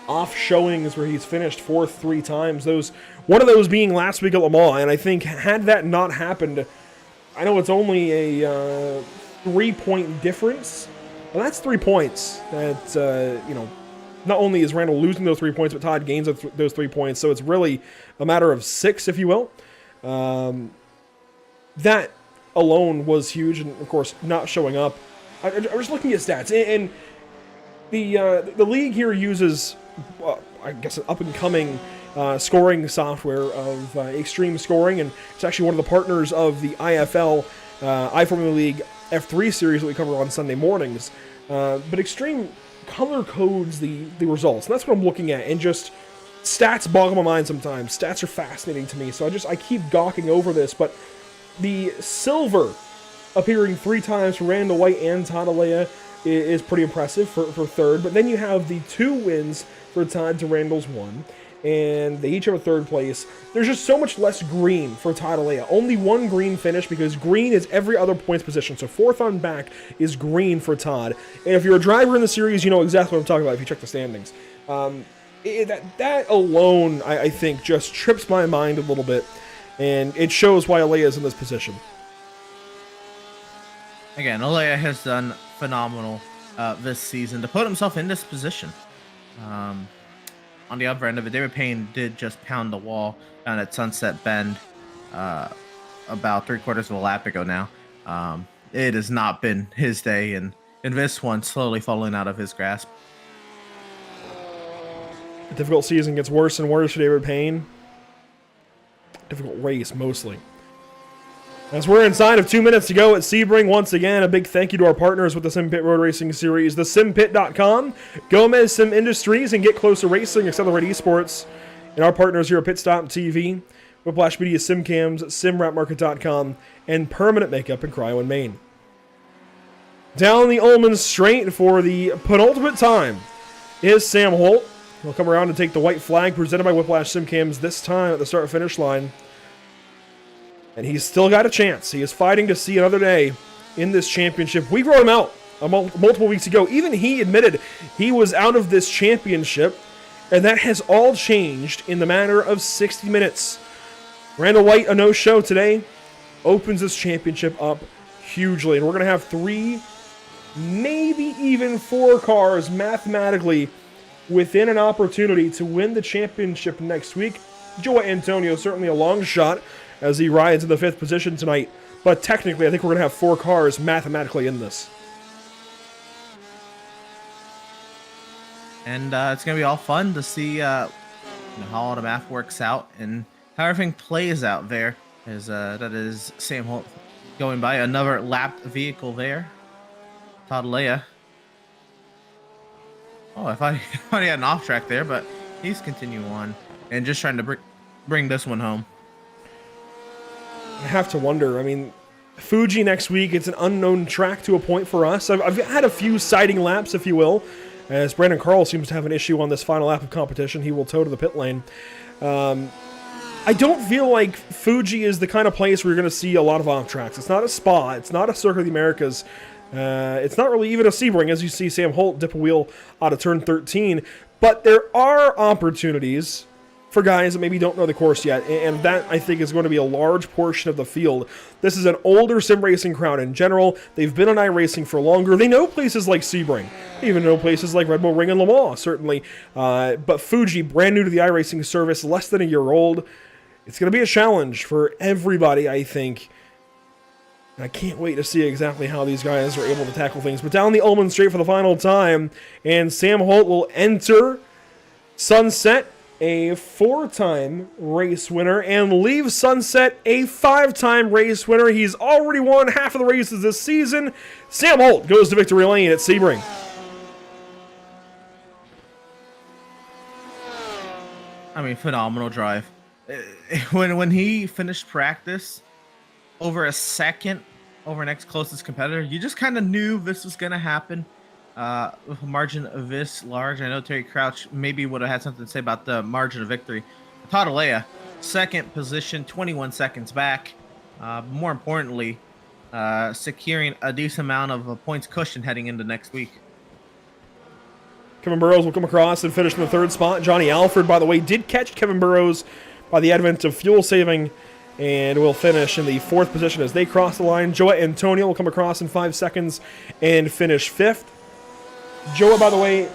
off showings where he's finished 4th 3 times. One of those being last week at Le Mans, and I think had that not happened, I know it's only a 3-point difference, but that's 3 points. That not only is Randall losing those 3 points, but Todd gains those 3 points. So it's really a matter of 6, if you will. That alone was huge, and of course, not showing up. I was looking at stats, and the league here uses, I guess, an up-and-coming scoring software of Extreme Scoring, and it's actually one of the partners of the IFL, iFormula League F3 series that we cover on Sunday mornings. But Extreme color codes the results, and that's what I'm looking at, and just stats boggle my mind sometimes. Stats are fascinating to me, so I keep gawking over this, but the silver appearing 3 times for Randall White and Todd Alea is pretty impressive for 3rd, but then you have the 2 wins for Todd to Randall's 1, and they each have a 3rd place. There's just so much less green for Todd Alea. Only 1 green finish, because green is every other points position, so 4th on back is green for Todd. And if you're a driver in the series, you know exactly what I'm talking about if you check the standings. That alone, I think, just trips my mind a little bit, and it shows why Alea is in this position. Again, Alea has done phenomenal this season to put himself in this position. On the other end of it, David Payne did just pound the wall down at Sunset Bend about 3/4 of a lap ago now. It has not been his day, and this one slowly falling out of his grasp. The difficult season gets worse and worse for David Payne. Difficult race, mostly. As we're inside of 2 minutes to go at Sebring, once again, a big thank you to our partners with the Simpit Road Racing Series, the Simpit.com, Gomez Sim Industries, and Get Closer Racing, Accelerate Esports, and our partners here at Pit Stop TV, Whiplash Media Simcams, SimRapMarket.com, and Permanent Makeup in Cryo in Maine. Down the Ullman Straight for the penultimate time is Sam Holt. He'll come around and take the white flag presented by Whiplash Simcams this time at the start-finish line. And he's still got a chance. He is fighting to see another day in this championship. We wrote him out multiple weeks ago. Even he admitted he was out of this championship, and that has all changed in the matter of 60 minutes. Randall White, a no-show today, opens this championship up hugely. And we're going to have 3, maybe even 4 cars mathematically within an opportunity to win the championship next week. Joe Antonio, certainly a long shot as he rides in the 5th position tonight. But technically, I think we're going to have 4 cars mathematically in this. And it's going to be all fun to see how all the math works out and how everything plays out there. As that is Sam Holt going by. Another lapped vehicle there. Todd Alea. Oh, I thought he had an off track there, but he's continuing on and just trying to bring this one home. I have to wonder. I mean, Fuji next week, it's an unknown track to a point for us. I've had a few sighting laps, if you will, as Brandon Carl seems to have an issue on this final lap of competition. He will tow to the pit lane. I don't feel like Fuji is the kind of place where you're going to see a lot of off tracks. It's not a Spa. It's not a Circuit of the Americas. It's not really even a Sebring, as you see Sam Holt dip a wheel out of turn 13. But there are opportunities for guys that maybe don't know the course yet, and that, I think, is going to be a large portion of the field. This is an older sim racing crowd in general. They've been on iRacing for longer. They know places like Sebring. They even know places like Red Bull Ring and Le Mans, certainly. But Fuji, brand new to the iRacing service, less than a year old. It's going to be a challenge for everybody, I think. And I can't wait to see exactly how these guys are able to tackle things. But down the Ullman Straight for the final time, and Sam Holt will enter Sunset, a 4-time race winner, and leave Sunset a 5-time race winner. He's already won half of the races this season. Sam Holt goes to victory lane at Sebring. I mean, phenomenal drive. When he finished practice over a second over next closest competitor, you just kind of knew this was going to happen. With a margin of this large, I know Terry Crouch maybe would have had something to say about the margin of victory. Tatalea, second position, 21 seconds back. More importantly, securing a decent amount of points cushion heading into next week. Kevin Burrows will come across and finish in the 3rd spot. Johnny Alford, by the way, did catch Kevin Burrows by the advent of fuel saving, and will finish in the 4th position as they cross the line. Joe Antonio will come across in 5 seconds and finish 5th. Joa, by the way,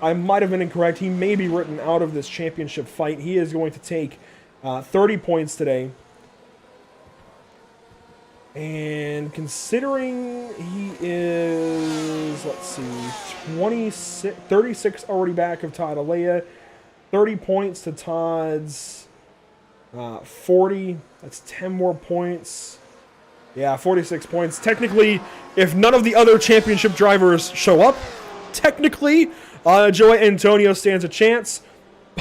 I might have been incorrect. He may be written out of this championship fight. He is going to take 30 points today. And considering he is, let's see, 36 already back of Todd Alea, 30 points to Todd's 40. That's 10 more points. Yeah, 46 points. Technically, if none of the other championship drivers show up, technically, Joe Antonio stands a chance,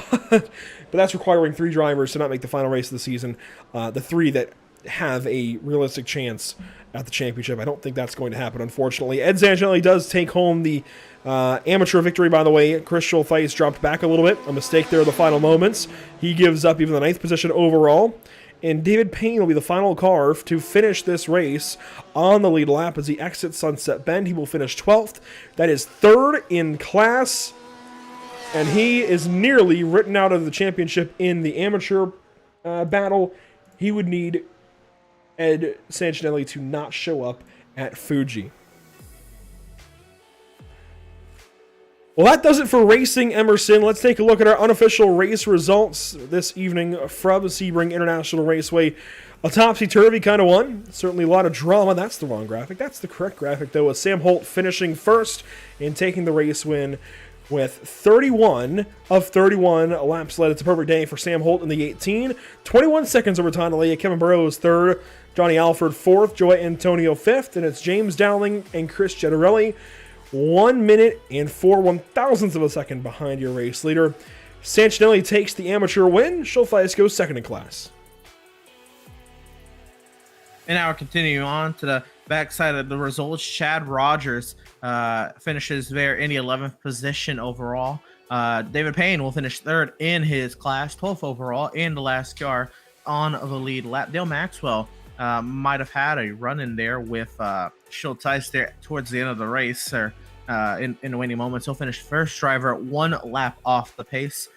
but that's requiring 3 drivers to not make the final race of the season. The 3 that have a realistic chance at the championship. I don't think that's going to happen, unfortunately. Ed Zangelli does take home the amateur victory, by the way. Chris Schultheis dropped back a little bit. A mistake there in the final moments. He gives up even the 9th position overall. And David Payne will be the final car to finish this race on the lead lap as he exits Sunset Bend. He will finish 12th. That is 3rd in class. And he is nearly written out of the championship in the amateur battle. He would need Ed Sancinelli to not show up at Fuji. Well, that does it for Racing Emerson. Let's take a look at our unofficial race results this evening from Sebring International Raceway. A topsy-turvy kind of one. Certainly a lot of drama. That's the wrong graphic. That's the correct graphic, though, with Sam Holt finishing first and taking the race win with 31 of 31 laps led. It's a perfect day for Sam Holt in the 18. 21 seconds over Todd Alea. Kevin Burrows 3rd. Johnny Alford 4th. Joe Antonio 5th. And it's James Dowling and Chris Generelli 1 minute and 4 1,000ths of a second behind your race leader. Sancinelli takes the amateur win. Schultheis goes 2nd in class. And now we're continuing on to the backside of the results. Chad Rogers finishes there in the 11th position overall. David Payne will finish 3rd in his class, 12th overall in the last car on the lead lap. Dale Maxwell might have had a run in there with Schultheis there towards the end of the race, or in the waning moments. He'll finish first driver 1 lap off the pace.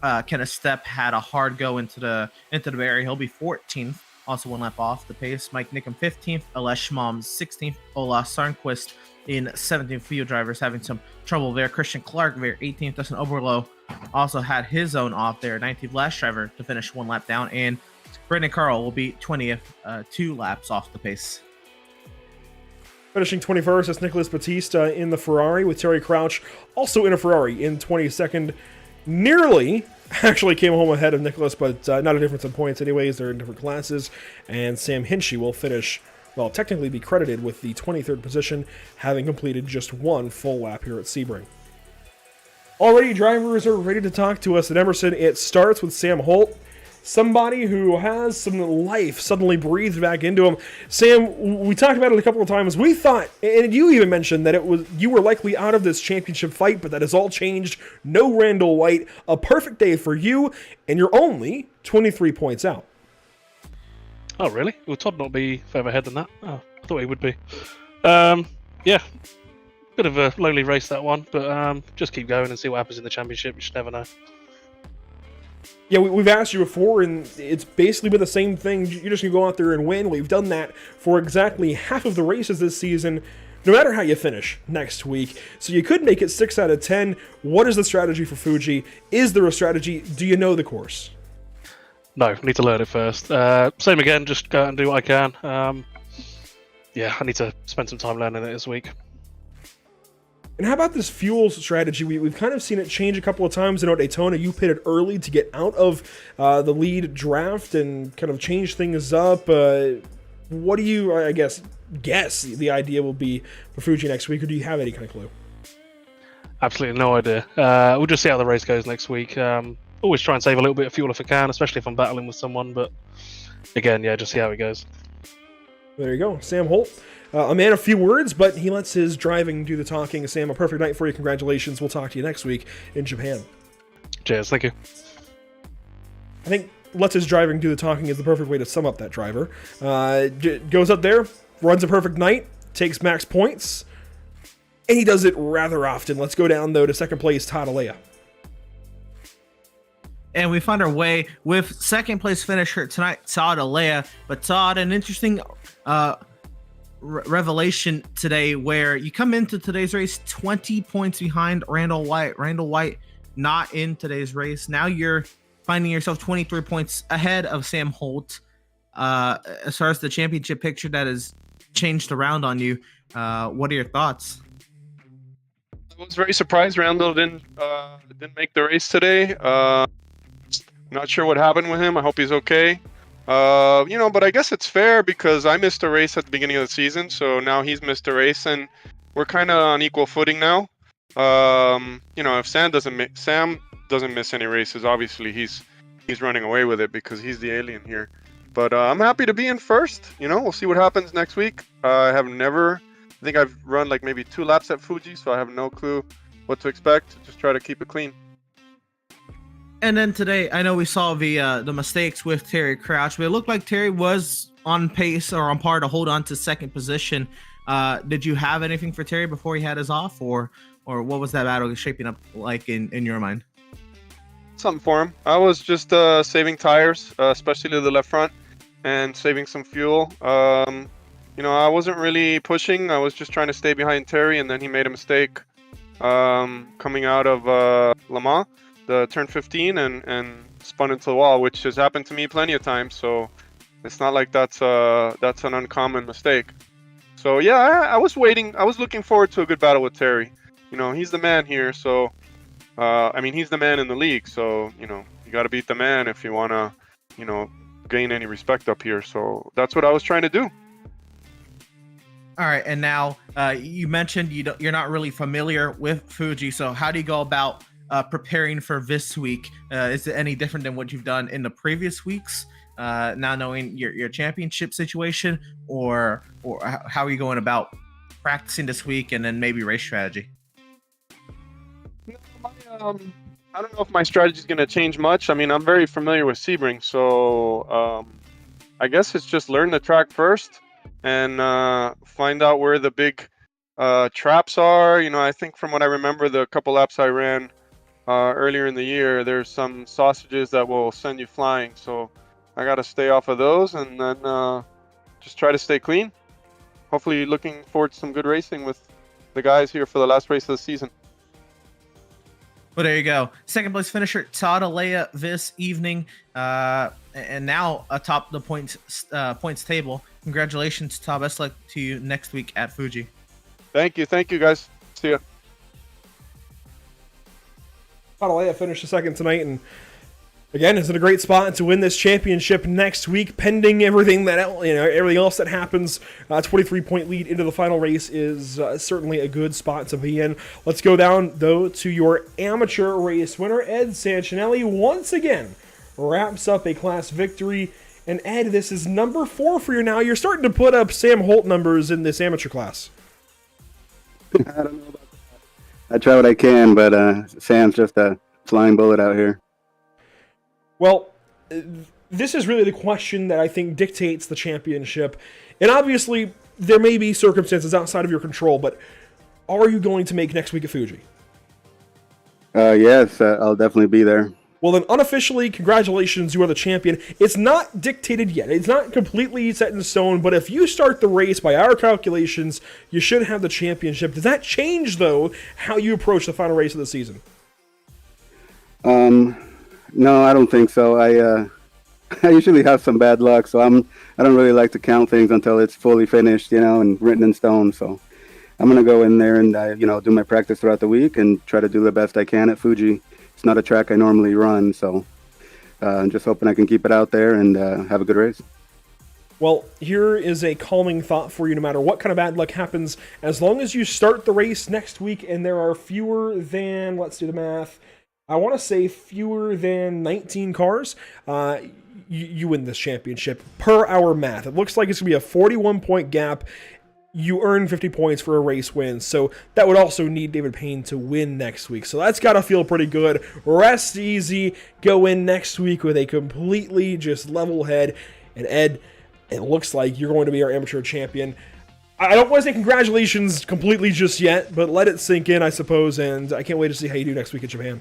Kenneth Stepp had a hard go into the barrier. He'll be 14th, also 1 lap off the pace. Mike Nickham 15th, Alesh Schmalm 16th, Ola Sarnquist in 17th. Field drivers having some trouble there. Christian Clark there 18th. Dustin Oberlo also had his own off there, 19th last driver to finish 1 lap down, and Brendan Carl will be 20th, 2 laps off the pace. Finishing 21st is Nicholas Batista in the Ferrari, with Terry Crouch also in a Ferrari in 22nd. Nearly actually came home ahead of Nicholas, but not a difference in points anyways. They're in different classes. And Sam Hinchy will finish, well, technically be credited with the 23rd position, having completed just 1 full lap here at Sebring. Already, drivers are ready to talk to us at Emerson. It starts with Sam Holt. somebody who has some life suddenly breathed back into him. Sam, we talked about it a couple of times. We thought, and you even mentioned that you were likely out of this championship fight, but that has all changed. No Randall White, a perfect day for you, and you're only 23 points out. Oh, really? Will Todd not be further ahead than that? Oh, I thought he would be. Yeah, bit of a lonely race, that one, but just keep going and see what happens in the championship. You just never know. Yeah, we've asked you before, and it's basically been the same thing. You're just going to go out there and win. We've done that for exactly half of the races this season, no matter how you finish next week. So you could make it 6 out of 10. What is the strategy for Fuji? Is there a strategy? Do you know the course? No, need to learn it first. Same again, just go out and do what I can. Yeah, I need to spend some time learning it this week. And how about this fuel strategy? We've kind of seen it change a couple of times. I know at Daytona you pitted early to get out of the lead draft and kind of change things up. What do you, I guess the idea will be for Fuji next week, or do you have any kind of clue? Absolutely no idea. We'll just see how the race goes next week. Always try and save a little bit of fuel if I can, especially if I'm battling with someone. But again, yeah, just see how it goes. There you go. Sam Holt, a man of few words, but he lets his driving do the talking. Sam, a perfect night for you. Congratulations. We'll talk to you next week in Japan. Cheers. Thank you. I think lets his driving do the talking is the perfect way to sum up that driver. Goes up there, runs a perfect night, takes max points, and he does it rather often. Let's go down, though, to second place, Todd Alea. And we find our way with second place finisher tonight, Todd Alea. But Todd, an interesting revelation today where you come into today's race 20 points behind Randall White. Randall White not in today's race. Now you're finding yourself 23 points ahead of Sam Holt. As far as the championship picture that has changed around on you, what are your thoughts? I was very surprised Randall didn't make the race today. Not sure what happened with him. I hope he's okay. But I guess it's fair because I missed a race at the beginning of the season, so now he's missed a race, and we're kind of on equal footing now. If Sam doesn't miss any races, obviously he's running away with it because he's the alien here. But I'm happy to be in first. We'll see what happens next week. I think I've run like maybe 2 laps at Fuji, so I have no clue what to expect. Just try to keep it clean. And then today, I know we saw the mistakes with Terry Crouch, but it looked like Terry was on pace or on par to hold on to second position. Did you have anything for Terry before he had his off, or what was that battle shaping up like in your mind? Something for him. I was just saving tires, especially to the left front, and saving some fuel. I wasn't really pushing. I was just trying to stay behind Terry, and then he made a mistake coming out of Le Mans. The turn 15 and spun into the wall, which has happened to me plenty of times. So it's not like that's an uncommon mistake. So yeah, I was waiting. I was looking forward to a good battle with Terry. He's the man here. So he's the man in the league. So you got to beat the man if you want to gain any respect up here. So that's what I was trying to do. All right, and now you mentioned you're not really familiar with Fuji. So how do you go about preparing for this week? Is it any different than what you've done in the previous weeks? Now knowing your championship situation, or how are you going about practicing this week and then maybe race strategy? I don't know if my strategy is going to change much. I'm very familiar with Sebring, so I guess it's just learn the track first and find out where the big traps are. I think from what I remember, the couple laps I ran earlier in the year, there's some sausages that will send you flying, so I got to stay off of those and then just try to stay clean. Hopefully looking forward to some good racing with the guys here for the last race of the season. Well, there you go. Second place finisher Todd Alea this evening, and now atop the points table. Congratulations, Todd. Best luck to you next week at Fuji. Thank you guys. See ya. Todd Alea finished the second tonight, and again, is in a great spot to win this championship next week, pending everything else that happens. 23-point lead into the final race is certainly a good spot to be in. Let's go down though to your amateur race winner, Ed Sanchinelli, once again wraps up a class victory. And Ed, this is number 4 for you now. You're starting to put up Sam Holt numbers in this amateur class. I don't know about that. I try what I can, but Sam's just a flying bullet out here. Well, this is really the question that I think dictates the championship. And obviously, there may be circumstances outside of your control, but are you going to make next week at Fuji? Yes, I'll definitely be there. Well, then, unofficially, congratulations, you are the champion. It's not dictated yet. It's not completely set in stone, but if you start the race by our calculations, you should have the championship. Does that change, though, how you approach the final race of the season? No, I don't think so. I usually have some bad luck, so I don't really like to count things until it's fully finished, and written in stone. So I'm gonna go in there and do my practice throughout the week and try to do the best I can at Fuji. It's not a track I normally run, so I'm just hoping I can keep it out there and have a good race. Well, here is a calming thought for you no matter what kind of bad luck happens. As long as you start the race next week and there are fewer than, let's do the math, I want to say fewer than 19 cars, you win this championship per our math. It looks like it's going to be a 41-point gap. You earn 50 points for a race win, so that would also need David Payne to win next week. So that's got to feel pretty good. Rest easy, go in next week with a completely just level head. And Ed, it looks like you're going to be our amateur champion. I don't want to say congratulations completely just yet, but let it sink in, I suppose, and I can't wait to see how you do next week in Japan.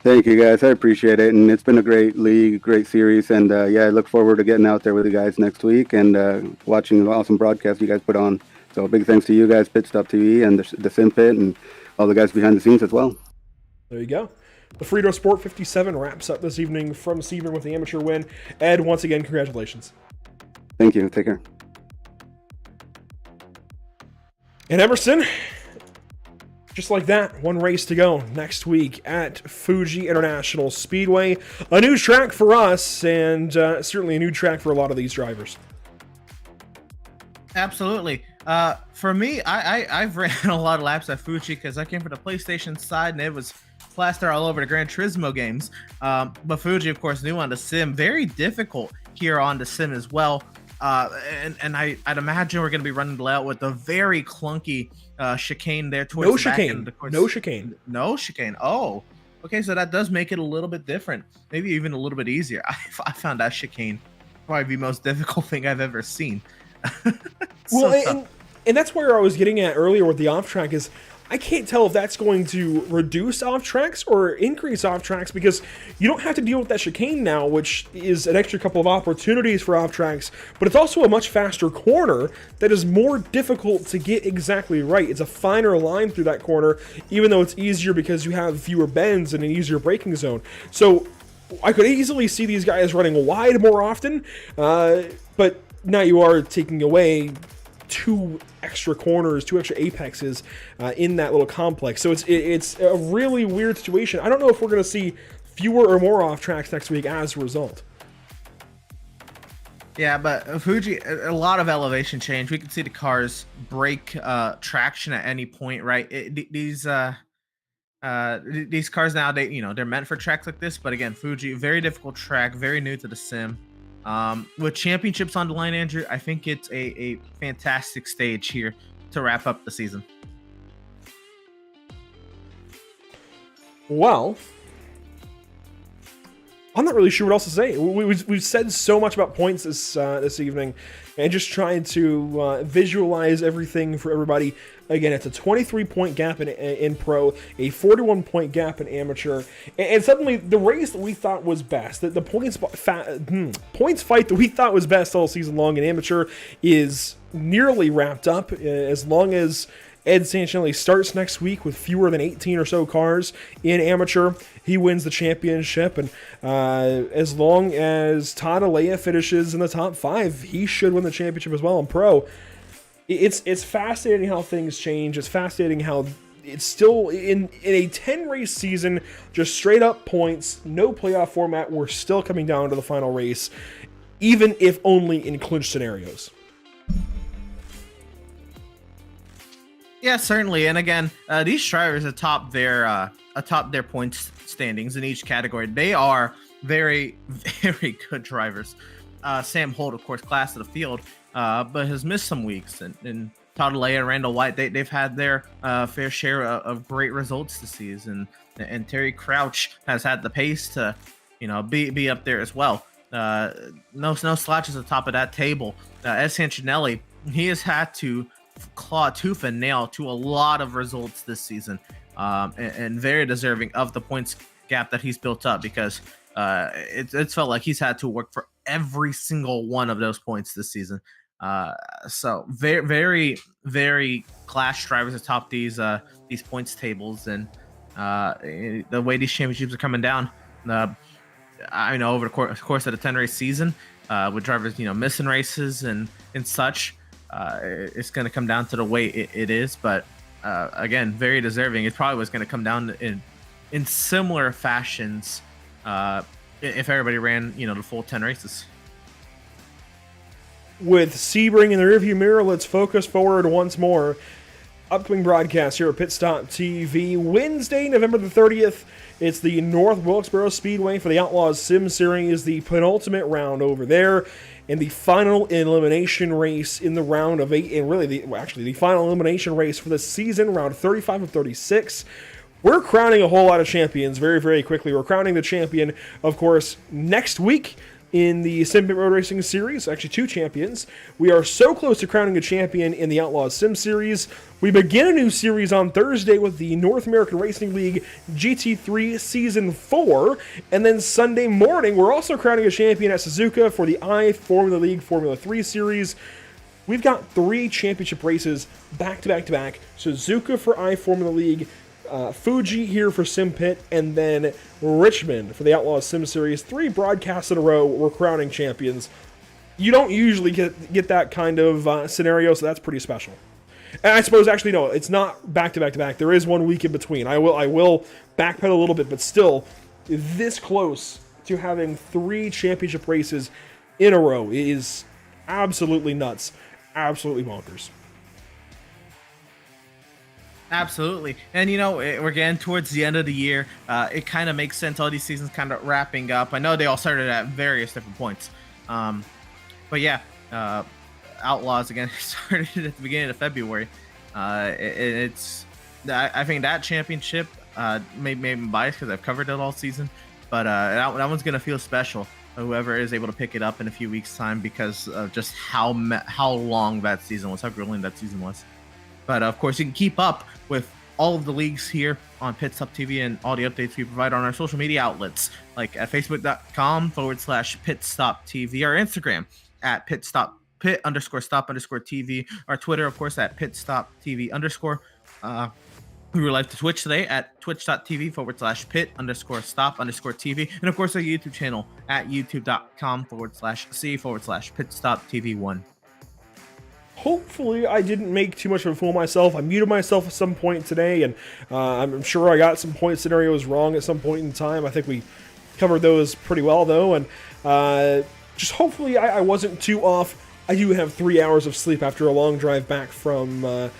Thank you, guys. I appreciate it, and it's been a great league, great series, and I look forward to getting out there with you guys next week and watching the awesome broadcast you guys put on. So big thanks to you guys, Pit Stop TV, and the Simpit, and all the guys behind the scenes as well. There you go. The Frito Sport 57 wraps up this evening from Sebring with the amateur win. Ed, once again, congratulations. Thank you. Take care. And Emerson, just like that, one race to go next week at Fuji International Speedway. A new track for us, and certainly a new track for a lot of these drivers. Absolutely. For me, I've ran a lot of laps at Fuji because I came from the PlayStation side and it was plaster all over the Gran Turismo games. But Fuji, of course, new on the sim. Very difficult here on the sim as well. And I'd imagine we're going to be running the layout with a very clunky chicane there towards the back end. No chicane. No chicane. Oh, okay. So that does make it a little bit different. Maybe even a little bit easier. I found that chicane probably the most difficult thing I've ever seen. And that's where I was getting at earlier with the off track is I can't tell if that's going to reduce off tracks or increase off tracks because you don't have to deal with that chicane now, which is an extra couple of opportunities for off tracks, but it's also a much faster corner that is more difficult to get exactly right. It's a finer line through that corner, even though it's easier because you have fewer bends and an easier braking zone. So I could easily see these guys running wide more often, but now you are taking away two extra corners, two extra apexes in that little complex. So it's a really weird situation. I don't know if we're going to see fewer or more off tracks next week as a result. Yeah, but Fuji, a lot of elevation change. We can see the cars break traction at any point, right? These cars now, they're meant for tracks like this. But again, Fuji, very difficult track, very new to the sim. With championships on the line, Andrew, I think it's a fantastic stage here to wrap up the season. Well, I'm not really sure what else to say. We've said so much about points this evening, and just trying to visualize everything for everybody. Again, it's a 23-point gap in pro, a 41-point gap in amateur, and suddenly the race that we thought was best, the points fight that we thought was best all season long in amateur is nearly wrapped up. As long as Ed Santinelli starts next week with fewer than 18 or so cars in amateur, he wins the championship, and as long as Todd Alea finishes in the top 5, he should win the championship as well in pro. It's fascinating how things change. It's fascinating how it's still in a 10-race season, just straight up points, no playoff format. We're still coming down to the final race, even if only in clinch scenarios. Yeah, certainly. And again, these drivers atop their points standings in each category, they are very, very good drivers. Sam Holt, of course, class of the field, but has missed some weeks. And Todd Alea and Randall White, they've had their fair share of great results this season. And Terry Crouch has had the pace to, be up there as well. No slouches at the top of that table. Ed Santinelli, he has had to claw tooth and nail to a lot of results this season, and very deserving of the points gap that he's built up, because it's felt like he's had to work for every single one of those points this season. So very, very, very class drivers atop these points tables, and the way these championships are coming down. I know over the course of the 10-race season, with drivers missing races and such, it's going to come down to the way it is. But again, very deserving. It probably was going to come down in similar fashions if everybody ran the full 10 races. With Sebring in the rearview mirror, let's focus forward once more. Upcoming broadcast here at Pit Stop TV. Wednesday, November the 30th. It's the North Wilkesboro Speedway for the Outlaws Sim Series, the penultimate round over there, and the final elimination race in the round of 8, and really the final elimination race for the season, round 35 of 36. We're crowning a whole lot of champions very, very quickly. We're crowning the champion, of course, next week in the Simpit Road Racing Series. Actually, 2 champions. We are so close to crowning a champion in the Outlaws Sim Series. We begin a new series on Thursday with the North American Racing League GT3 Season 4. And then Sunday morning, we're also crowning a champion at Suzuka for the Formula League Formula 3 Series. We've got 3 championship races back-to-back-to-back. Suzuka for Formula League, Fuji here for Simpit, and then Richmond for the Outlaws Sim Series. 3 broadcasts in a row, we're crowning champions. You don't usually get that kind of scenario, so that's pretty special. And I suppose, actually, no, it's not back-to-back-to-back. There is 1 week in between. I will backpedal a little bit, but still, this close to having 3 championship races in a row is absolutely nuts. Absolutely bonkers. Absolutely. And we're getting towards the end of the year. It kind of makes sense, all these seasons kind of wrapping up. I know they all started at various different points. But yeah, Outlaws again started at the beginning of February. I think that championship, maybe I'm biased because I've covered it all season, but that one's going to feel special. Whoever is able to pick it up in a few weeks' time, because of just how long that season was, how grueling that season was. But of course, you can keep up with all of the leagues here on Pit Stop TV and all the updates we provide on our social media outlets, like at facebook.com/Pit Stop TV, our Instagram at Pit_Stop_TV, our Twitter, of course, at Pit Stop TV _. We were live to Twitch today at twitch.tv/Pit_Stop_TV, and of course our YouTube channel at youtube.com/C/Pit_Stop TV1. Hopefully I didn't make too much of a fool of myself. I muted myself at some point today, and I'm sure I got some point scenarios wrong at some point in time. I think we covered those pretty well, though, and just hopefully I wasn't too off. I do have 3 hours of sleep after a long drive back from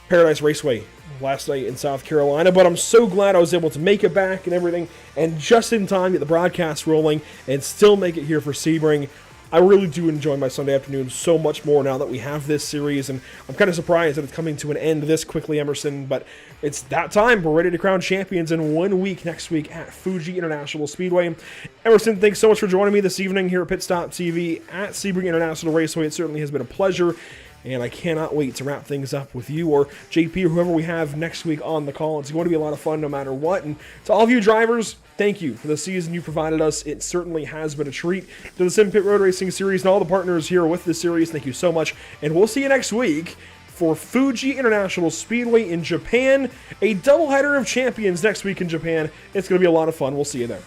Paradise Raceway last night in South Carolina, but I'm so glad I was able to make it back and everything, and just in time get the broadcast rolling and still make it here for Sebring. I really do enjoy my Sunday afternoon so much more now that we have this series, and I'm kind of surprised that it's coming to an end this quickly, Emerson, but it's that time. We're ready to crown champions in 1 week next week at Fuji International Speedway. Emerson, thanks so much for joining me this evening here at Pit Stop TV at Sebring International Raceway. It certainly has been a pleasure, and I cannot wait to wrap things up with you or JP or whoever we have next week on the call. It's going to be a lot of fun no matter what. And to all of you drivers, thank you for the season you provided us. It certainly has been a treat. To the Simpit Road Racing Series and all the partners here with the series, thank you so much. And we'll see you next week for Fuji International Speedway in Japan. A doubleheader of champions next week in Japan. It's going to be a lot of fun. We'll see you there.